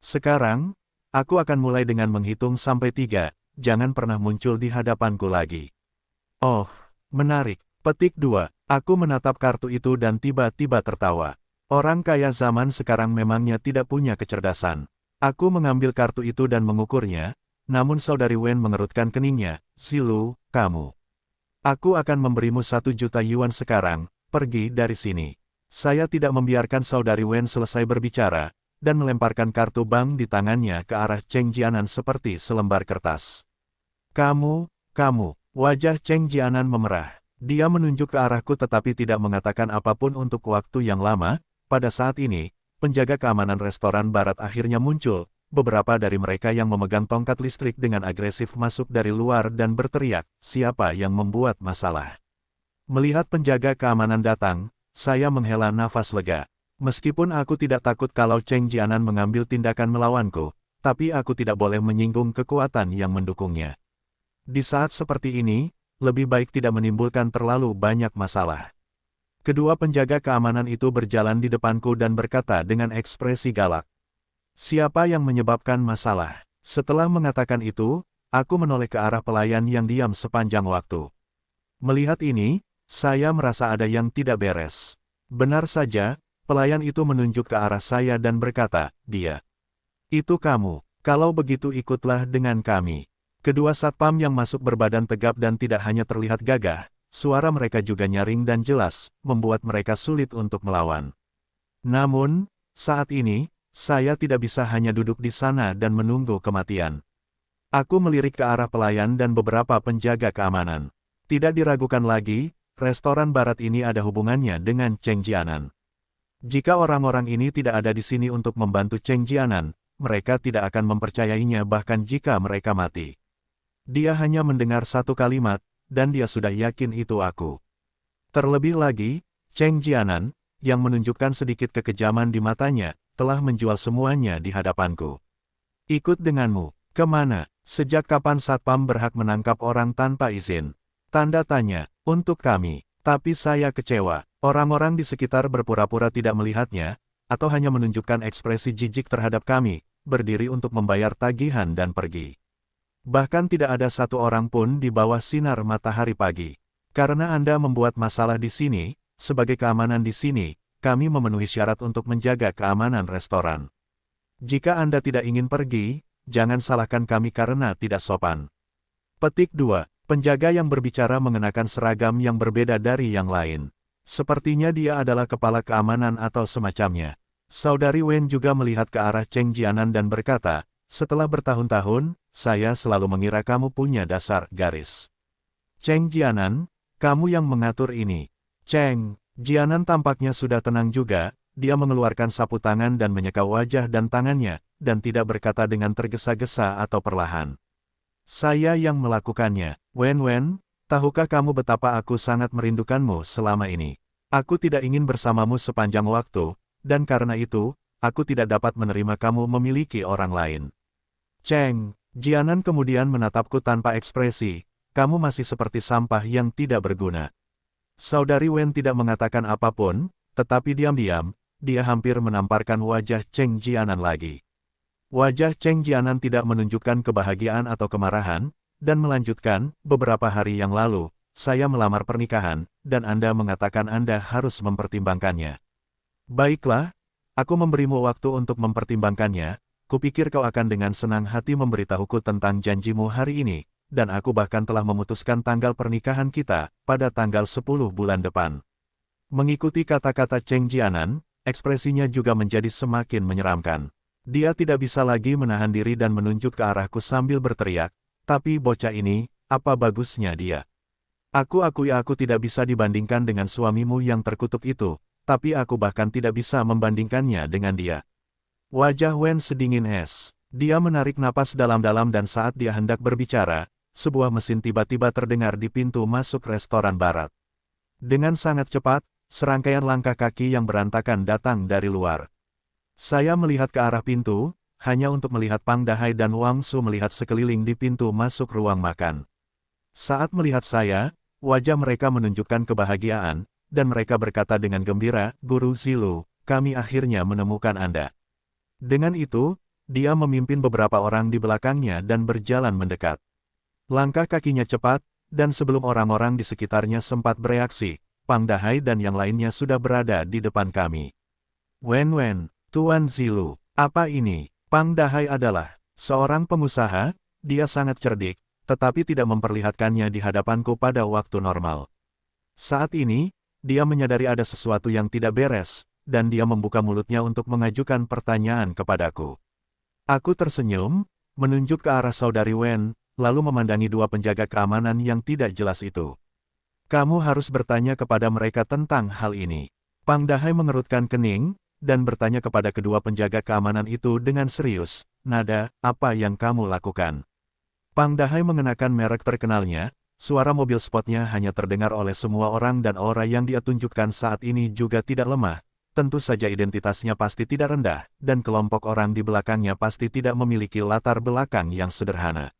Sekarang, aku akan mulai dengan menghitung sampai 3, jangan pernah muncul di hadapanku lagi. Oh, menarik. Petik 2, aku menatap kartu itu dan tiba-tiba tertawa. Orang kaya zaman sekarang memangnya tidak punya kecerdasan. Aku mengambil kartu itu dan mengukurnya, namun Saudari Wen mengerutkan keningnya, Zilu, kamu. Aku akan memberimu 1 juta yuan sekarang, pergi dari sini. Saya tidak membiarkan Saudari Wen selesai berbicara, dan melemparkan kartu bank di tangannya ke arah Cheng Jianan seperti selembar kertas. Kamu, wajah Cheng Jianan memerah. Dia menunjuk ke arahku tetapi tidak mengatakan apapun untuk waktu yang lama. Pada saat ini, penjaga keamanan restoran barat akhirnya muncul. Beberapa dari mereka yang memegang tongkat listrik dengan agresif masuk dari luar dan berteriak, siapa yang membuat masalah. Melihat penjaga keamanan datang, saya menghela nafas lega. Meskipun aku tidak takut kalau Cheng Jianan mengambil tindakan melawanku, tapi aku tidak boleh menyinggung kekuatan yang mendukungnya. Di saat seperti ini, lebih baik tidak menimbulkan terlalu banyak masalah. Kedua penjaga keamanan itu berjalan di depanku dan berkata dengan ekspresi galak. Siapa yang menyebabkan masalah? Setelah mengatakan itu, aku menoleh ke arah pelayan yang diam sepanjang waktu. Melihat ini, saya merasa ada yang tidak beres. Benar saja, pelayan itu menunjuk ke arah saya dan berkata, dia. Itu kamu, kalau begitu ikutlah dengan kami. Kedua satpam yang masuk berbadan tegap dan tidak hanya terlihat gagah, suara mereka juga nyaring dan jelas, membuat mereka sulit untuk melawan. Namun, saat ini, saya tidak bisa hanya duduk di sana dan menunggu kematian. Aku melirik ke arah pelayan dan beberapa penjaga keamanan. Tidak diragukan lagi, restoran barat ini ada hubungannya dengan Cheng Jianan. Jika orang-orang ini tidak ada di sini untuk membantu Cheng Jianan, mereka tidak akan mempercayainya bahkan jika mereka mati. Dia hanya mendengar 1 kalimat, dan dia sudah yakin itu aku. Terlebih lagi, Cheng Jianan, yang menunjukkan sedikit kekejaman di matanya, telah menjual semuanya di hadapanku. Ikut denganmu, kemana? Sejak kapan satpam berhak menangkap orang tanpa izin? Tanda tanya, untuk kami. Tapi saya kecewa, orang-orang di sekitar berpura-pura tidak melihatnya, atau hanya menunjukkan ekspresi jijik terhadap kami, berdiri untuk membayar tagihan dan pergi. Bahkan tidak ada satu orang pun di bawah sinar matahari pagi. Karena Anda membuat masalah di sini, sebagai keamanan di sini, kami memenuhi syarat untuk menjaga keamanan restoran. Jika Anda tidak ingin pergi, jangan salahkan kami karena tidak sopan. Petik 2. Penjaga yang berbicara mengenakan seragam yang berbeda dari yang lain. Sepertinya dia adalah kepala keamanan atau semacamnya. Saudari Wen juga melihat ke arah Cheng Jianan dan berkata, setelah bertahun-tahun, saya selalu mengira kamu punya dasar garis. Cheng Jianan, kamu yang mengatur ini. Cheng Jianan tampaknya sudah tenang juga, dia mengeluarkan sapu tangan dan menyeka wajah dan tangannya, dan tidak berkata dengan tergesa-gesa atau perlahan. Saya yang melakukannya. Wen, tahukah kamu betapa aku sangat merindukanmu selama ini? Aku tidak ingin bersamamu sepanjang waktu, dan karena itu, aku tidak dapat menerima kamu memiliki orang lain. Cheng Jianan kemudian menatapku tanpa ekspresi, kamu masih seperti sampah yang tidak berguna. Saudari Wen tidak mengatakan apapun, tetapi diam-diam, dia hampir menamparkan wajah Cheng Jianan lagi. Wajah Cheng Jianan tidak menunjukkan kebahagiaan atau kemarahan, dan melanjutkan, beberapa hari yang lalu, saya melamar pernikahan, dan Anda mengatakan Anda harus mempertimbangkannya. Baiklah, aku memberimu waktu untuk mempertimbangkannya, kupikir kau akan dengan senang hati memberitahuku tentang janjimu hari ini, dan aku bahkan telah memutuskan tanggal pernikahan kita, pada tanggal 10 bulan depan. Mengikuti kata-kata Cheng Jianan, ekspresinya juga menjadi semakin menyeramkan. Dia tidak bisa lagi menahan diri dan menunjuk ke arahku sambil berteriak, tapi bocah ini, apa bagusnya dia? Aku akui aku tidak bisa dibandingkan dengan suamimu yang terkutuk itu, tapi aku bahkan tidak bisa membandingkannya dengan dia. Wajah Wen sedingin es. Dia menarik napas dalam-dalam dan saat dia hendak berbicara, sebuah mesin tiba-tiba terdengar di pintu masuk restoran barat. Dengan sangat cepat, serangkaian langkah kaki yang berantakan datang dari luar. Saya melihat ke arah pintu, hanya untuk melihat Pang Dahai dan Wang Su melihat sekeliling di pintu masuk ruang makan. Saat melihat saya, wajah mereka menunjukkan kebahagiaan, dan mereka berkata dengan gembira, Guru Zilu, kami akhirnya menemukan Anda. Dengan itu, dia memimpin beberapa orang di belakangnya dan berjalan mendekat. Langkah kakinya cepat, dan sebelum orang-orang di sekitarnya sempat bereaksi, Pang Dahai dan yang lainnya sudah berada di depan kami. Wen, Tuan Zilu, apa ini? Pang Dahai adalah seorang pengusaha, dia sangat cerdik, tetapi tidak memperlihatkannya di hadapanku pada waktu normal. Saat ini, dia menyadari ada sesuatu yang tidak beres, dan dia membuka mulutnya untuk mengajukan pertanyaan kepadaku. Aku tersenyum, menunjuk ke arah saudari Wen, lalu memandangi dua penjaga keamanan yang tidak jelas itu. Kamu harus bertanya kepada mereka tentang hal ini. Pang Dahai mengerutkan kening, dan bertanya kepada kedua penjaga keamanan itu dengan serius, nada, apa yang kamu lakukan? Pang Dahai mengenakan merek terkenalnya, suara mobil spotnya hanya terdengar oleh semua orang dan aura yang dia tunjukkan saat ini juga tidak lemah, tentu saja identitasnya pasti tidak rendah, dan kelompok orang di belakangnya pasti tidak memiliki latar belakang yang sederhana.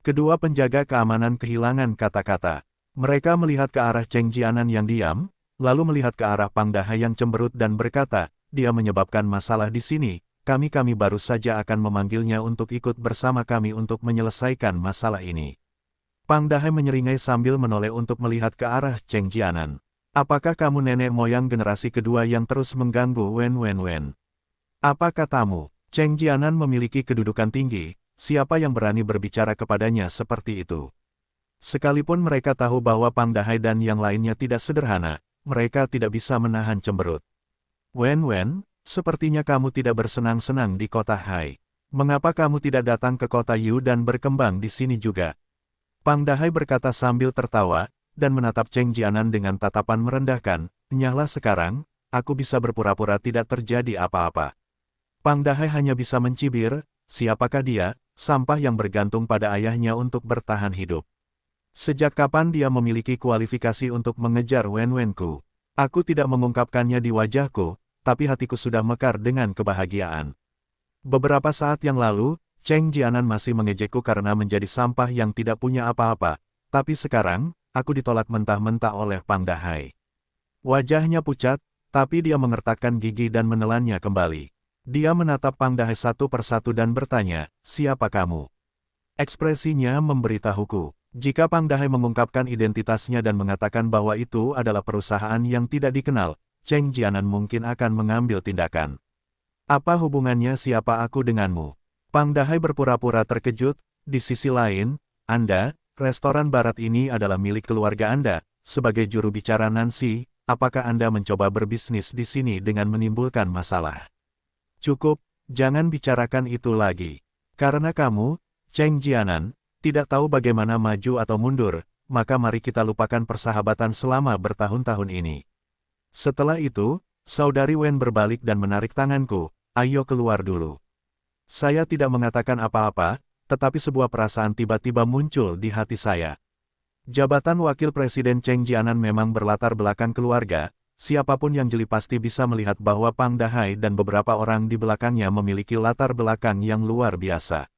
Kedua penjaga keamanan kehilangan kata-kata. Mereka melihat ke arah Cheng Jianan yang diam, lalu melihat ke arah Pang Dahai yang cemberut dan berkata, dia menyebabkan masalah di sini, kami baru saja akan memanggilnya untuk ikut bersama kami untuk menyelesaikan masalah ini. Pang Dahai menyeringai sambil menoleh untuk melihat ke arah Cheng Jianan. Apakah kamu nenek moyang generasi kedua yang terus mengganggu Wen? Apa katamu? Cheng Jianan memiliki kedudukan tinggi, siapa yang berani berbicara kepadanya seperti itu? Sekalipun mereka tahu bahwa Pang Dahai dan yang lainnya tidak sederhana, mereka tidak bisa menahan cemberut. Wen, sepertinya kamu tidak bersenang-senang di kota Hai. Mengapa kamu tidak datang ke kota Yu dan berkembang di sini juga? Pang Dahai berkata sambil tertawa, dan menatap Cheng Jianan dengan tatapan merendahkan, nyahlah sekarang, aku bisa berpura-pura tidak terjadi apa-apa. Pang Dahai hanya bisa mencibir, siapakah dia, sampah yang bergantung pada ayahnya untuk bertahan hidup. Sejak kapan dia memiliki kualifikasi untuk mengejar Wen-Wenku? Aku tidak mengungkapkannya di wajahku, tapi hatiku sudah mekar dengan kebahagiaan. Beberapa saat yang lalu, Cheng Jianan masih mengejekku karena menjadi sampah yang tidak punya apa-apa, tapi sekarang, aku ditolak mentah-mentah oleh Pang Dahai. Wajahnya pucat, tapi dia mengertakkan gigi dan menelannya kembali. Dia menatap Pang Dahai satu persatu dan bertanya, siapa kamu? Ekspresinya memberitahuku. Jika Pang Dahai mengungkapkan identitasnya dan mengatakan bahwa itu adalah perusahaan yang tidak dikenal, Cheng Jianan mungkin akan mengambil tindakan. Apa hubungannya siapa aku denganmu? Pang Dahai berpura-pura terkejut. Di sisi lain, Anda, restoran barat ini adalah milik keluarga Anda. Sebagai juru bicara Nancy, apakah Anda mencoba berbisnis di sini dengan menimbulkan masalah? Cukup, jangan bicarakan itu lagi. Karena kamu, Cheng Jianan, tidak tahu bagaimana maju atau mundur, maka mari kita lupakan persahabatan selama bertahun-tahun ini. Setelah itu, Saudari Wen berbalik dan menarik tanganku, ayo keluar dulu. Saya tidak mengatakan apa-apa, tetapi sebuah perasaan tiba-tiba muncul di hati saya. Jabatan Wakil Presiden Cheng Jianan memang berlatar belakang keluarga, siapapun yang jeli pasti bisa melihat bahwa Pang Dahai dan beberapa orang di belakangnya memiliki latar belakang yang luar biasa.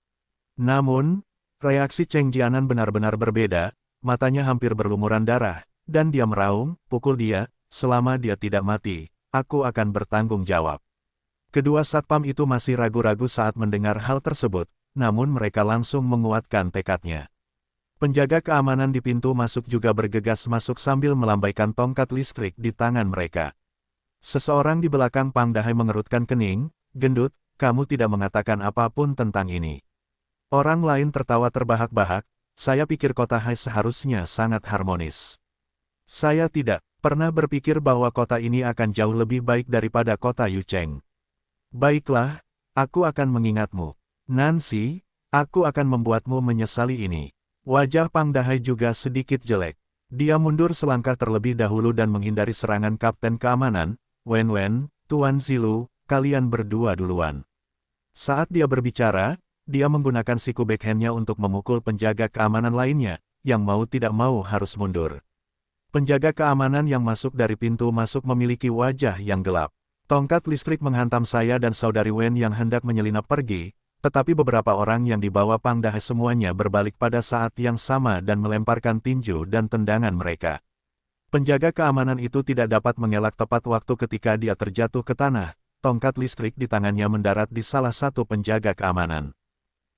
Namun, reaksi Cheng Jianan benar-benar berbeda, matanya hampir berlumuran darah, dan dia meraung, pukul dia, selama dia tidak mati, aku akan bertanggung jawab. Kedua satpam itu masih ragu-ragu saat mendengar hal tersebut, namun mereka langsung menguatkan tekadnya. Penjaga keamanan di pintu masuk juga bergegas masuk sambil melambaikan tongkat listrik di tangan mereka. Seseorang di belakang Pang Dahai mengerutkan kening, gendut, kamu tidak mengatakan apapun tentang ini. Orang lain tertawa terbahak-bahak, saya pikir kota Hai seharusnya sangat harmonis. Saya tidak pernah berpikir bahwa kota ini akan jauh lebih baik daripada kota Yucheng. Baiklah, aku akan mengingatmu. Nancy, aku akan membuatmu menyesali ini. Wajah Pang Dahai juga sedikit jelek. Dia mundur selangkah terlebih dahulu dan menghindari serangan Kapten Keamanan, Wen Wen, Tuan Zilu, kalian berdua duluan. Saat dia berbicara, dia menggunakan siku backhand-nya untuk memukul penjaga keamanan lainnya, yang mau tidak mau harus mundur. Penjaga keamanan yang masuk dari pintu masuk memiliki wajah yang gelap. Tongkat listrik menghantam saya dan Saudari Wen yang hendak menyelinap pergi, tetapi beberapa orang yang dibawa Pang Dahai semuanya berbalik pada saat yang sama dan melemparkan tinju dan tendangan mereka. Penjaga keamanan itu tidak dapat mengelak tepat waktu ketika dia terjatuh ke tanah, tongkat listrik di tangannya mendarat di salah satu penjaga keamanan.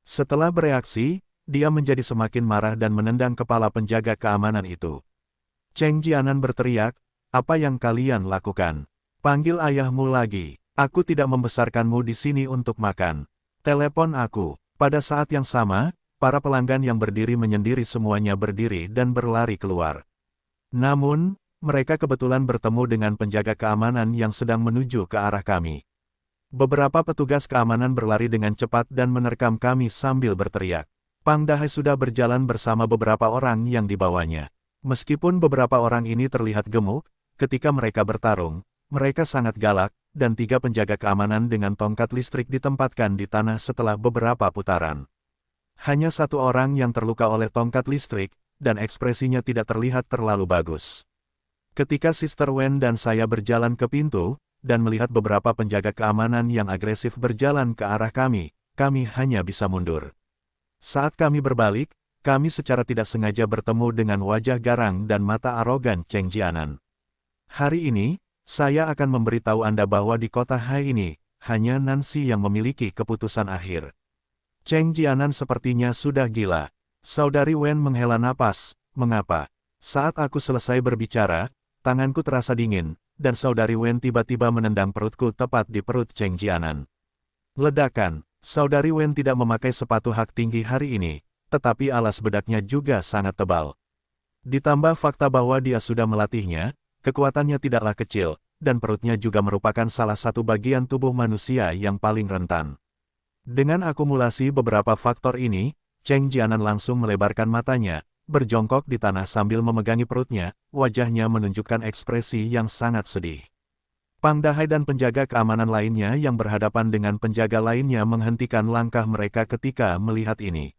Setelah bereaksi, dia menjadi semakin marah dan menendang kepala penjaga keamanan itu. Cheng Jianan berteriak, apa yang kalian lakukan? Panggil ayahmu lagi, aku tidak membesarkanmu di sini untuk makan. Telepon aku. Pada saat yang sama, para pelanggan yang berdiri menyendiri semuanya berdiri dan berlari keluar. Namun, mereka kebetulan bertemu dengan penjaga keamanan yang sedang menuju ke arah kami. Beberapa petugas keamanan berlari dengan cepat dan menerkam kami sambil berteriak. Pang Dahai sudah berjalan bersama beberapa orang yang dibawanya. Meskipun beberapa orang ini terlihat gemuk, ketika mereka bertarung, mereka sangat galak, dan 3 penjaga keamanan dengan tongkat listrik ditempatkan di tanah setelah beberapa putaran. Hanya 1 orang yang terluka oleh tongkat listrik, dan ekspresinya tidak terlihat terlalu bagus. Ketika Sister Wen dan saya berjalan ke pintu, dan melihat beberapa penjaga keamanan yang agresif berjalan ke arah kami hanya bisa mundur. Saat kami berbalik, kami secara tidak sengaja bertemu dengan wajah garang dan mata arogan Cheng Jianan. Hari ini, saya akan memberitahu Anda bahwa di kota Hai ini, hanya Nancy yang memiliki keputusan akhir. Cheng Jianan sepertinya sudah gila. Saudari Wen menghela napas, mengapa? Saat aku selesai berbicara, tanganku terasa dingin, dan Saudari Wen tiba-tiba menendang perutku tepat di perut Cheng Jianan. Ledakan, Saudari Wen tidak memakai sepatu hak tinggi hari ini, tetapi alas bedaknya juga sangat tebal. Ditambah fakta bahwa dia sudah melatihnya, kekuatannya tidaklah kecil, dan perutnya juga merupakan salah satu bagian tubuh manusia yang paling rentan. Dengan akumulasi beberapa faktor ini, Cheng Jianan langsung melebarkan matanya, berjongkok di tanah sambil memegangi perutnya, wajahnya menunjukkan ekspresi yang sangat sedih. Pang Dahai dan penjaga keamanan lainnya yang berhadapan dengan penjaga lainnya menghentikan langkah mereka ketika melihat ini.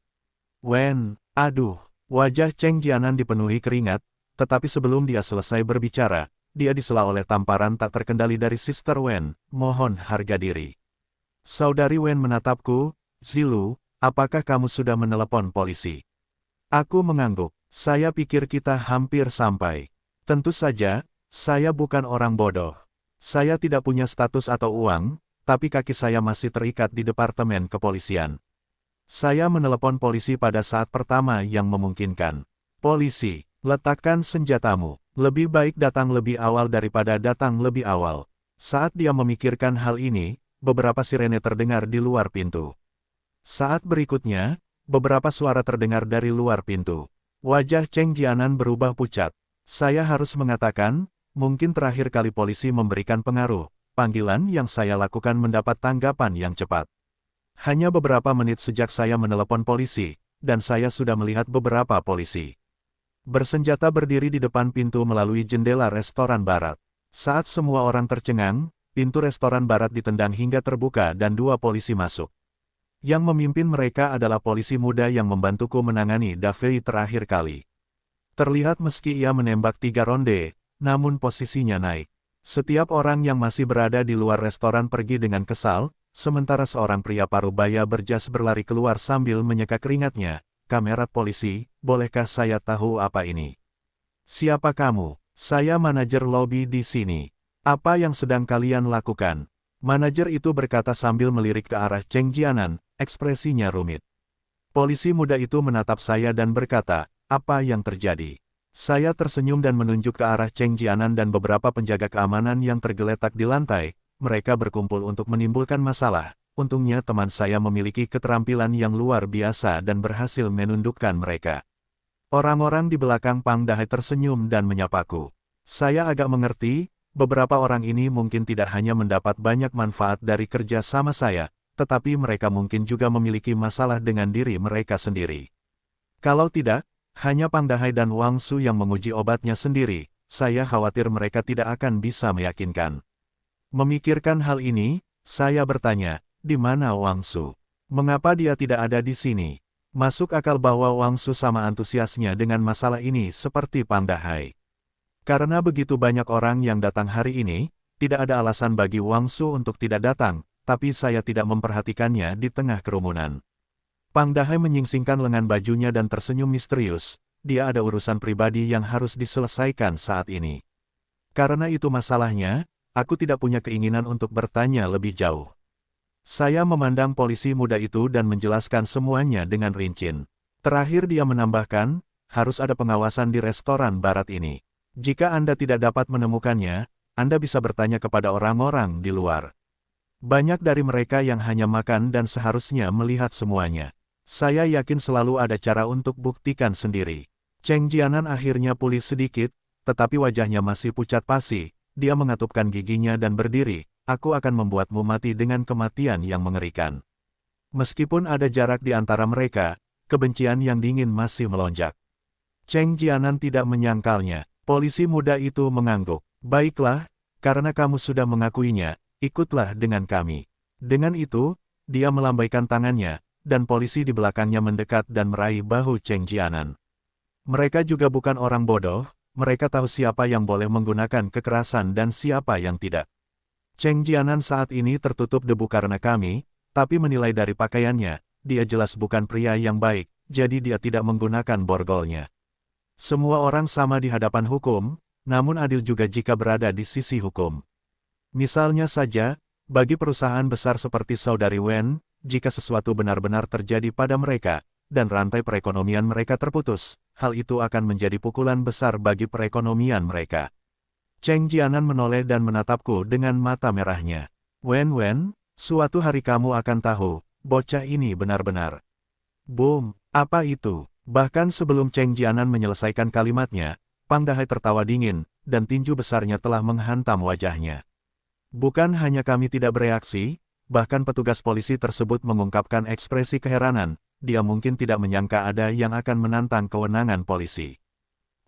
Wen, aduh, wajah Cheng Jianan dipenuhi keringat, tetapi sebelum dia selesai berbicara, dia disela oleh tamparan tak terkendali dari Sister Wen, mohon harga diri. Saudari Wen menatapku, Zilu, apakah kamu sudah menelepon polisi? Aku mengangguk, saya pikir kita hampir sampai. Tentu saja, saya bukan orang bodoh. Saya tidak punya status atau uang, tapi kaki saya masih terikat di departemen kepolisian. Saya menelepon polisi pada saat pertama yang memungkinkan. Polisi, letakkan senjatamu. Lebih baik datang lebih awal daripada datang lebih awal. Saat dia memikirkan hal ini, beberapa sirene terdengar di luar pintu. Saat berikutnya, beberapa suara terdengar dari luar pintu. Wajah Cheng Jianan berubah pucat. Saya harus mengatakan, mungkin terakhir kali polisi memberikan pengaruh. Panggilan yang saya lakukan mendapat tanggapan yang cepat. Hanya beberapa menit sejak saya menelepon polisi, dan saya sudah melihat beberapa polisi bersenjata berdiri di depan pintu melalui jendela restoran barat. Saat semua orang tercengang, pintu restoran barat ditendang hingga terbuka dan 2 polisi masuk. Yang memimpin mereka adalah polisi muda yang membantuku menangani Davey terakhir kali. Terlihat meski ia menembak 3 ronde, namun posisinya naik. Setiap orang yang masih berada di luar restoran pergi dengan kesal, sementara seorang pria parubaya berjas berlari keluar sambil menyeka keringatnya. Kamerat polisi, bolehkah saya tahu apa ini? Siapa kamu? Saya manajer lobi di sini. Apa yang sedang kalian lakukan? Manajer itu berkata sambil melirik ke arah Cheng Jianan, ekspresinya rumit. Polisi muda itu menatap saya dan berkata, apa yang terjadi? Saya tersenyum dan menunjuk ke arah Cheng Jianan dan beberapa penjaga keamanan yang tergeletak di lantai. Mereka berkumpul untuk menimbulkan masalah. Untungnya teman saya memiliki keterampilan yang luar biasa dan berhasil menundukkan mereka. Orang-orang di belakang Pang Dahai tersenyum dan menyapaku. Saya agak mengerti, beberapa orang ini mungkin tidak hanya mendapat banyak manfaat dari kerja sama saya, tetapi mereka mungkin juga memiliki masalah dengan diri mereka sendiri. Kalau tidak, hanya Pang Dahai dan Wang Su yang menguji obatnya sendiri, saya khawatir mereka tidak akan bisa meyakinkan. Memikirkan hal ini, saya bertanya, di mana Wang Su? Mengapa dia tidak ada di sini? Masuk akal bahwa Wang Su sama antusiasnya dengan masalah ini seperti Pang Dahai. Karena begitu banyak orang yang datang hari ini, tidak ada alasan bagi Wang Su untuk tidak datang, tapi saya tidak memperhatikannya di tengah kerumunan. Pang Dahai menyingsingkan lengan bajunya dan tersenyum misterius, dia ada urusan pribadi yang harus diselesaikan saat ini. Karena itu masalahnya, aku tidak punya keinginan untuk bertanya lebih jauh. Saya memandang polisi muda itu dan menjelaskan semuanya dengan rinci. Terakhir dia menambahkan, harus ada pengawasan di restoran barat ini. Jika Anda tidak dapat menemukannya, Anda bisa bertanya kepada orang-orang di luar. Banyak dari mereka yang hanya makan dan seharusnya melihat semuanya. Saya yakin selalu ada cara untuk buktikan sendiri. Cheng Jianan akhirnya pulih sedikit, tetapi wajahnya masih pucat pasi. Dia mengatupkan giginya dan berdiri. Aku akan membuatmu mati dengan kematian yang mengerikan. Meskipun ada jarak di antara mereka, kebencian yang dingin masih melonjak. Cheng Jianan tidak menyangkalnya. Polisi muda itu mengangguk. Baiklah, karena kamu sudah mengakuinya, ikutlah dengan kami. Dengan itu, dia melambaikan tangannya, dan polisi di belakangnya mendekat dan meraih bahu Cheng Jianan. Mereka juga bukan orang bodoh, mereka tahu siapa yang boleh menggunakan kekerasan dan siapa yang tidak. Cheng Jianan saat ini tertutup debu karena kami, tapi menilai dari pakaiannya, dia jelas bukan pria yang baik, jadi dia tidak menggunakan borgolnya. Semua orang sama di hadapan hukum, namun adil juga jika berada di sisi hukum. Misalnya saja, bagi perusahaan besar seperti Saudari Wen, jika sesuatu benar-benar terjadi pada mereka, dan rantai perekonomian mereka terputus, hal itu akan menjadi pukulan besar bagi perekonomian mereka. Cheng Jianan menoleh dan menatapku dengan mata merahnya. Wen, suatu hari kamu akan tahu, bocah ini benar-benar. Boom, apa itu? Bahkan sebelum Cheng Jianan menyelesaikan kalimatnya, Pang Dahai tertawa dingin, dan tinju besarnya telah menghantam wajahnya. Bukan hanya kami tidak bereaksi, bahkan petugas polisi tersebut mengungkapkan ekspresi keheranan, dia mungkin tidak menyangka ada yang akan menantang kewenangan polisi.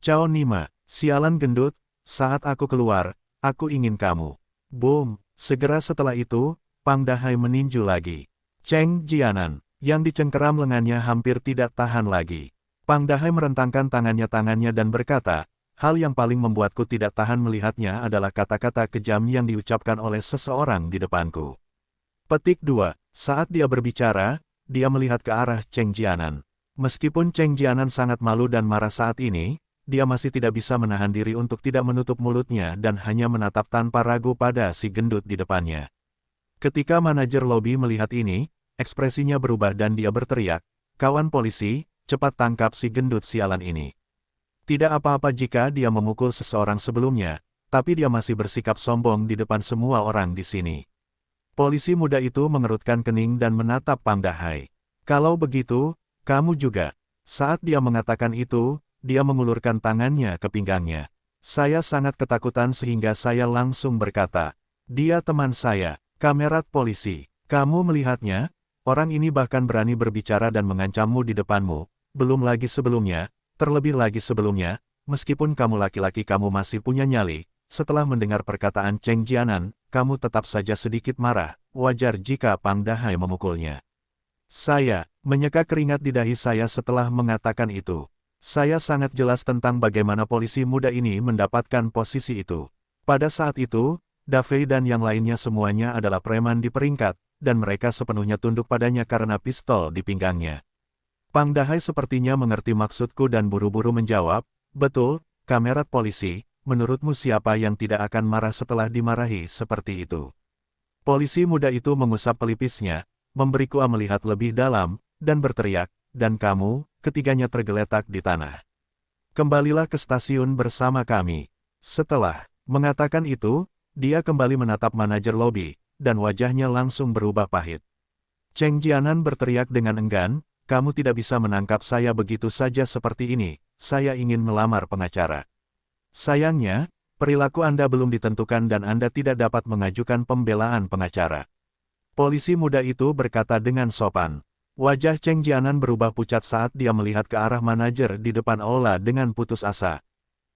Cao Nima, sialan gendut, saat aku keluar, aku ingin kamu. Boom, segera setelah itu, Pang Dahai meninju lagi. Cheng Jianan, yang dicengkeram lengannya hampir tidak tahan lagi. Pang Dahai merentangkan tangannya dan berkata, hal yang paling membuatku tidak tahan melihatnya adalah kata-kata kejam yang diucapkan oleh seseorang di depanku. Petik 2. Saat dia berbicara, dia melihat ke arah Cheng Jianan. Meskipun Cheng Jianan sangat malu dan marah saat ini, dia masih tidak bisa menahan diri untuk tidak menutup mulutnya dan hanya menatap tanpa ragu pada si gendut di depannya. Ketika manajer lobi melihat ini, ekspresinya berubah dan dia berteriak, "Kawan polisi, cepat tangkap si gendut sialan ini." Tidak apa-apa jika dia memukul seseorang sebelumnya, tapi dia masih bersikap sombong di depan semua orang di sini. Polisi muda itu mengerutkan kening dan menatap Pang Dahai. "Kalau begitu, kamu juga." Saat dia mengatakan itu, dia mengulurkan tangannya ke pinggangnya. Saya sangat ketakutan sehingga saya langsung berkata, "Dia teman saya, kamerat polisi. Kamu melihatnya? Orang ini bahkan berani berbicara dan mengancammu di depanmu. Belum lagi sebelumnya, terlebih lagi sebelumnya, meskipun kamu laki-laki kamu masih punya nyali." Setelah mendengar perkataan Cheng Jianan, kamu tetap saja sedikit marah. Wajar jika Pang Dahai memukulnya. Saya menyeka keringat di dahi saya setelah mengatakan itu. Saya sangat jelas tentang bagaimana polisi muda ini mendapatkan posisi itu. Pada saat itu, Davei dan yang lainnya semuanya adalah preman di peringkat, dan mereka sepenuhnya tunduk padanya karena pistol di pinggangnya. Pang Dahai sepertinya mengerti maksudku dan buru-buru menjawab, "Betul, kamerat polisi, menurutmu siapa yang tidak akan marah setelah dimarahi seperti itu?" Polisi muda itu mengusap pelipisnya, memberiku melihat lebih dalam, dan berteriak, "Dan kamu?" Ketiganya tergeletak di tanah. "Kembalilah ke stasiun bersama kami." Setelah mengatakan itu, dia kembali menatap manajer lobi, dan wajahnya langsung berubah pahit. Cheng Jianan berteriak dengan enggan, "Kamu tidak bisa menangkap saya begitu saja seperti ini, saya ingin melamar pengacara." Sayangnya, perilaku Anda belum ditentukan dan Anda tidak dapat mengajukan pembelaan pengacara. Polisi muda itu berkata dengan sopan. Wajah Cheng Jianan berubah pucat saat dia melihat ke arah manajer di depan aula dengan putus asa.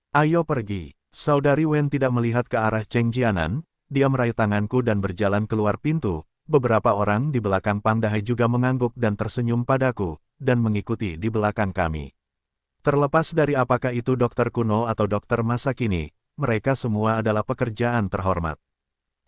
"Ayo pergi." Saudari Wen tidak melihat ke arah Cheng Jianan, dia meraih tanganku dan berjalan keluar pintu. Beberapa orang di belakang Pang Dahai juga mengangguk dan tersenyum padaku, dan mengikuti di belakang kami. Terlepas dari apakah itu dokter kuno atau dokter masa kini, mereka semua adalah pekerjaan terhormat.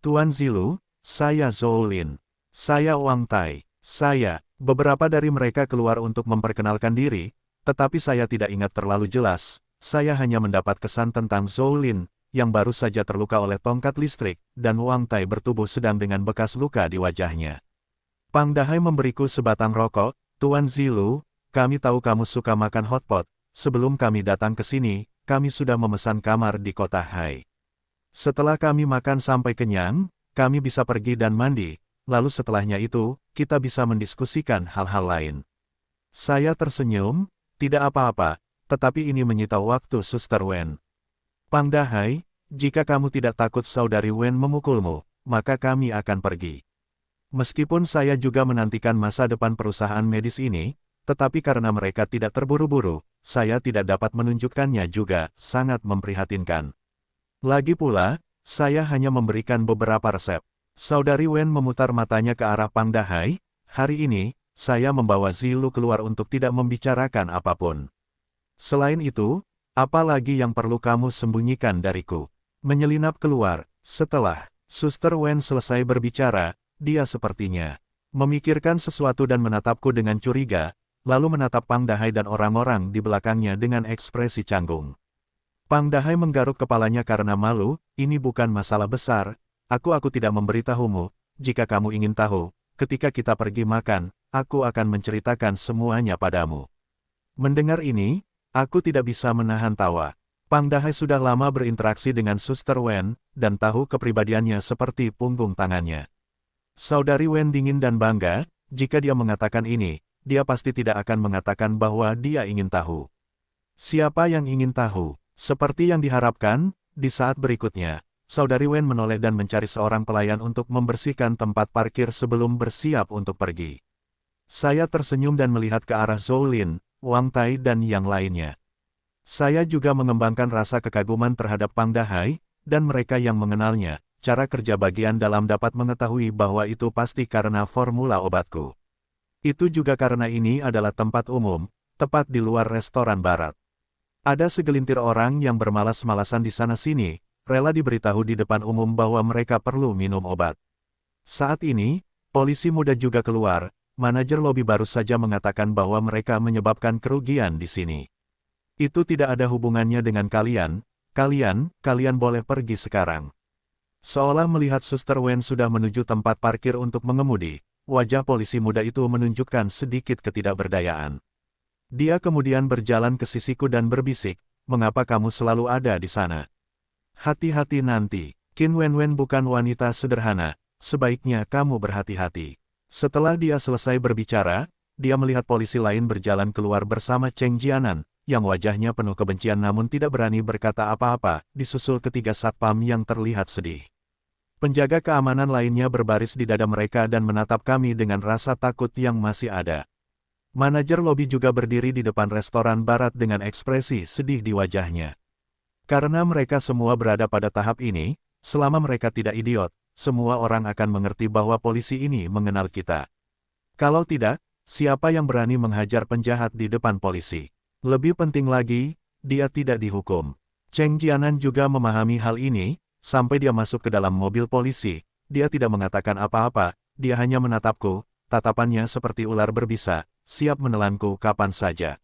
"Tuan Zilu, saya Zhou Lin. Saya Wang Tai. Saya..." Beberapa dari mereka keluar untuk memperkenalkan diri, tetapi saya tidak ingat terlalu jelas. Saya hanya mendapat kesan tentang Zhou Lin, yang baru saja terluka oleh tongkat listrik, dan Wang Tai bertubuh sedang dengan bekas luka di wajahnya. Pang Dahai memberiku sebatang rokok. "Tuan Zilu, kami tahu kamu suka makan hotpot. Sebelum kami datang ke sini, kami sudah memesan kamar di kota Hai. Setelah kami makan sampai kenyang, kami bisa pergi dan mandi. Lalu setelahnya itu, kita bisa mendiskusikan hal-hal lain." Saya tersenyum, "Tidak apa-apa, tetapi ini menyita waktu Suster Wen." "Pang Dahai, jika kamu tidak takut saudari Wen memukulmu, maka kami akan pergi." Meskipun saya juga menantikan masa depan perusahaan medis ini, tetapi karena mereka tidak terburu-buru, saya tidak dapat menunjukkannya juga, sangat memprihatinkan. Lagi pula, saya hanya memberikan beberapa resep. Saudari Wen memutar matanya ke arah Pang Dahai, "Hari ini, saya membawa Zilu keluar untuk tidak membicarakan apapun. Selain itu, apa lagi yang perlu kamu sembunyikan dariku?" Menyelinap keluar, setelah Suster Wen selesai berbicara, dia sepertinya memikirkan sesuatu dan menatapku dengan curiga, lalu menatap Pang Dahai dan orang-orang di belakangnya dengan ekspresi canggung. Pang Dahai menggaruk kepalanya karena malu, "Ini bukan masalah besar. Aku tidak memberitahumu. Jika kamu ingin tahu, ketika kita pergi makan, aku akan menceritakan semuanya padamu." Mendengar ini, aku tidak bisa menahan tawa. Pang Dahai sudah lama berinteraksi dengan Suster Wen, dan tahu kepribadiannya seperti punggung tangannya. Saudari Wen dingin dan bangga, jika dia mengatakan ini, dia pasti tidak akan mengatakan bahwa dia ingin tahu. Siapa yang ingin tahu? Seperti yang diharapkan, di saat berikutnya, Saudari Wen menoleh dan mencari seorang pelayan untuk membersihkan tempat parkir sebelum bersiap untuk pergi. Saya tersenyum dan melihat ke arah Zhou Lin, Wang Tai dan yang lainnya. Saya juga mengembangkan rasa kekaguman terhadap Pang Dahai, dan mereka yang mengenalnya, cara kerja bagian dalam dapat mengetahui bahwa itu pasti karena formula obatku. Itu juga karena ini adalah tempat umum, tepat di luar restoran barat. Ada segelintir orang yang bermalas-malasan di sana-sini, rela diberitahu di depan umum bahwa mereka perlu minum obat. Saat ini, polisi muda juga keluar, manajer lobi baru saja mengatakan bahwa mereka menyebabkan kerugian di sini. Itu tidak ada hubungannya dengan kalian, kalian boleh pergi sekarang. Seolah melihat Suster Wen sudah menuju tempat parkir untuk mengemudi, wajah polisi muda itu menunjukkan sedikit ketidakberdayaan. Dia kemudian berjalan ke sisiku dan berbisik, mengapa kamu selalu ada di sana? Hati-hati nanti, Qin Wenwen bukan wanita sederhana, sebaiknya kamu berhati-hati. Setelah dia selesai berbicara, dia melihat polisi lain berjalan keluar bersama Cheng Jianan, yang wajahnya penuh kebencian namun tidak berani berkata apa-apa, disusul ketiga satpam yang terlihat sedih. Penjaga keamanan lainnya berbaris di dada mereka dan menatap kami dengan rasa takut yang masih ada. Manajer lobi juga berdiri di depan restoran barat dengan ekspresi sedih di wajahnya. Karena mereka semua berada pada tahap ini, selama mereka tidak idiot, semua orang akan mengerti bahwa polisi ini mengenal kita. Kalau tidak, siapa yang berani menghajar penjahat di depan polisi? Lebih penting lagi, dia tidak dihukum. Cheng Jianan juga memahami hal ini, sampai dia masuk ke dalam mobil polisi, dia tidak mengatakan apa-apa, dia hanya menatapku, tatapannya seperti ular berbisa, siap menelanku kapan saja.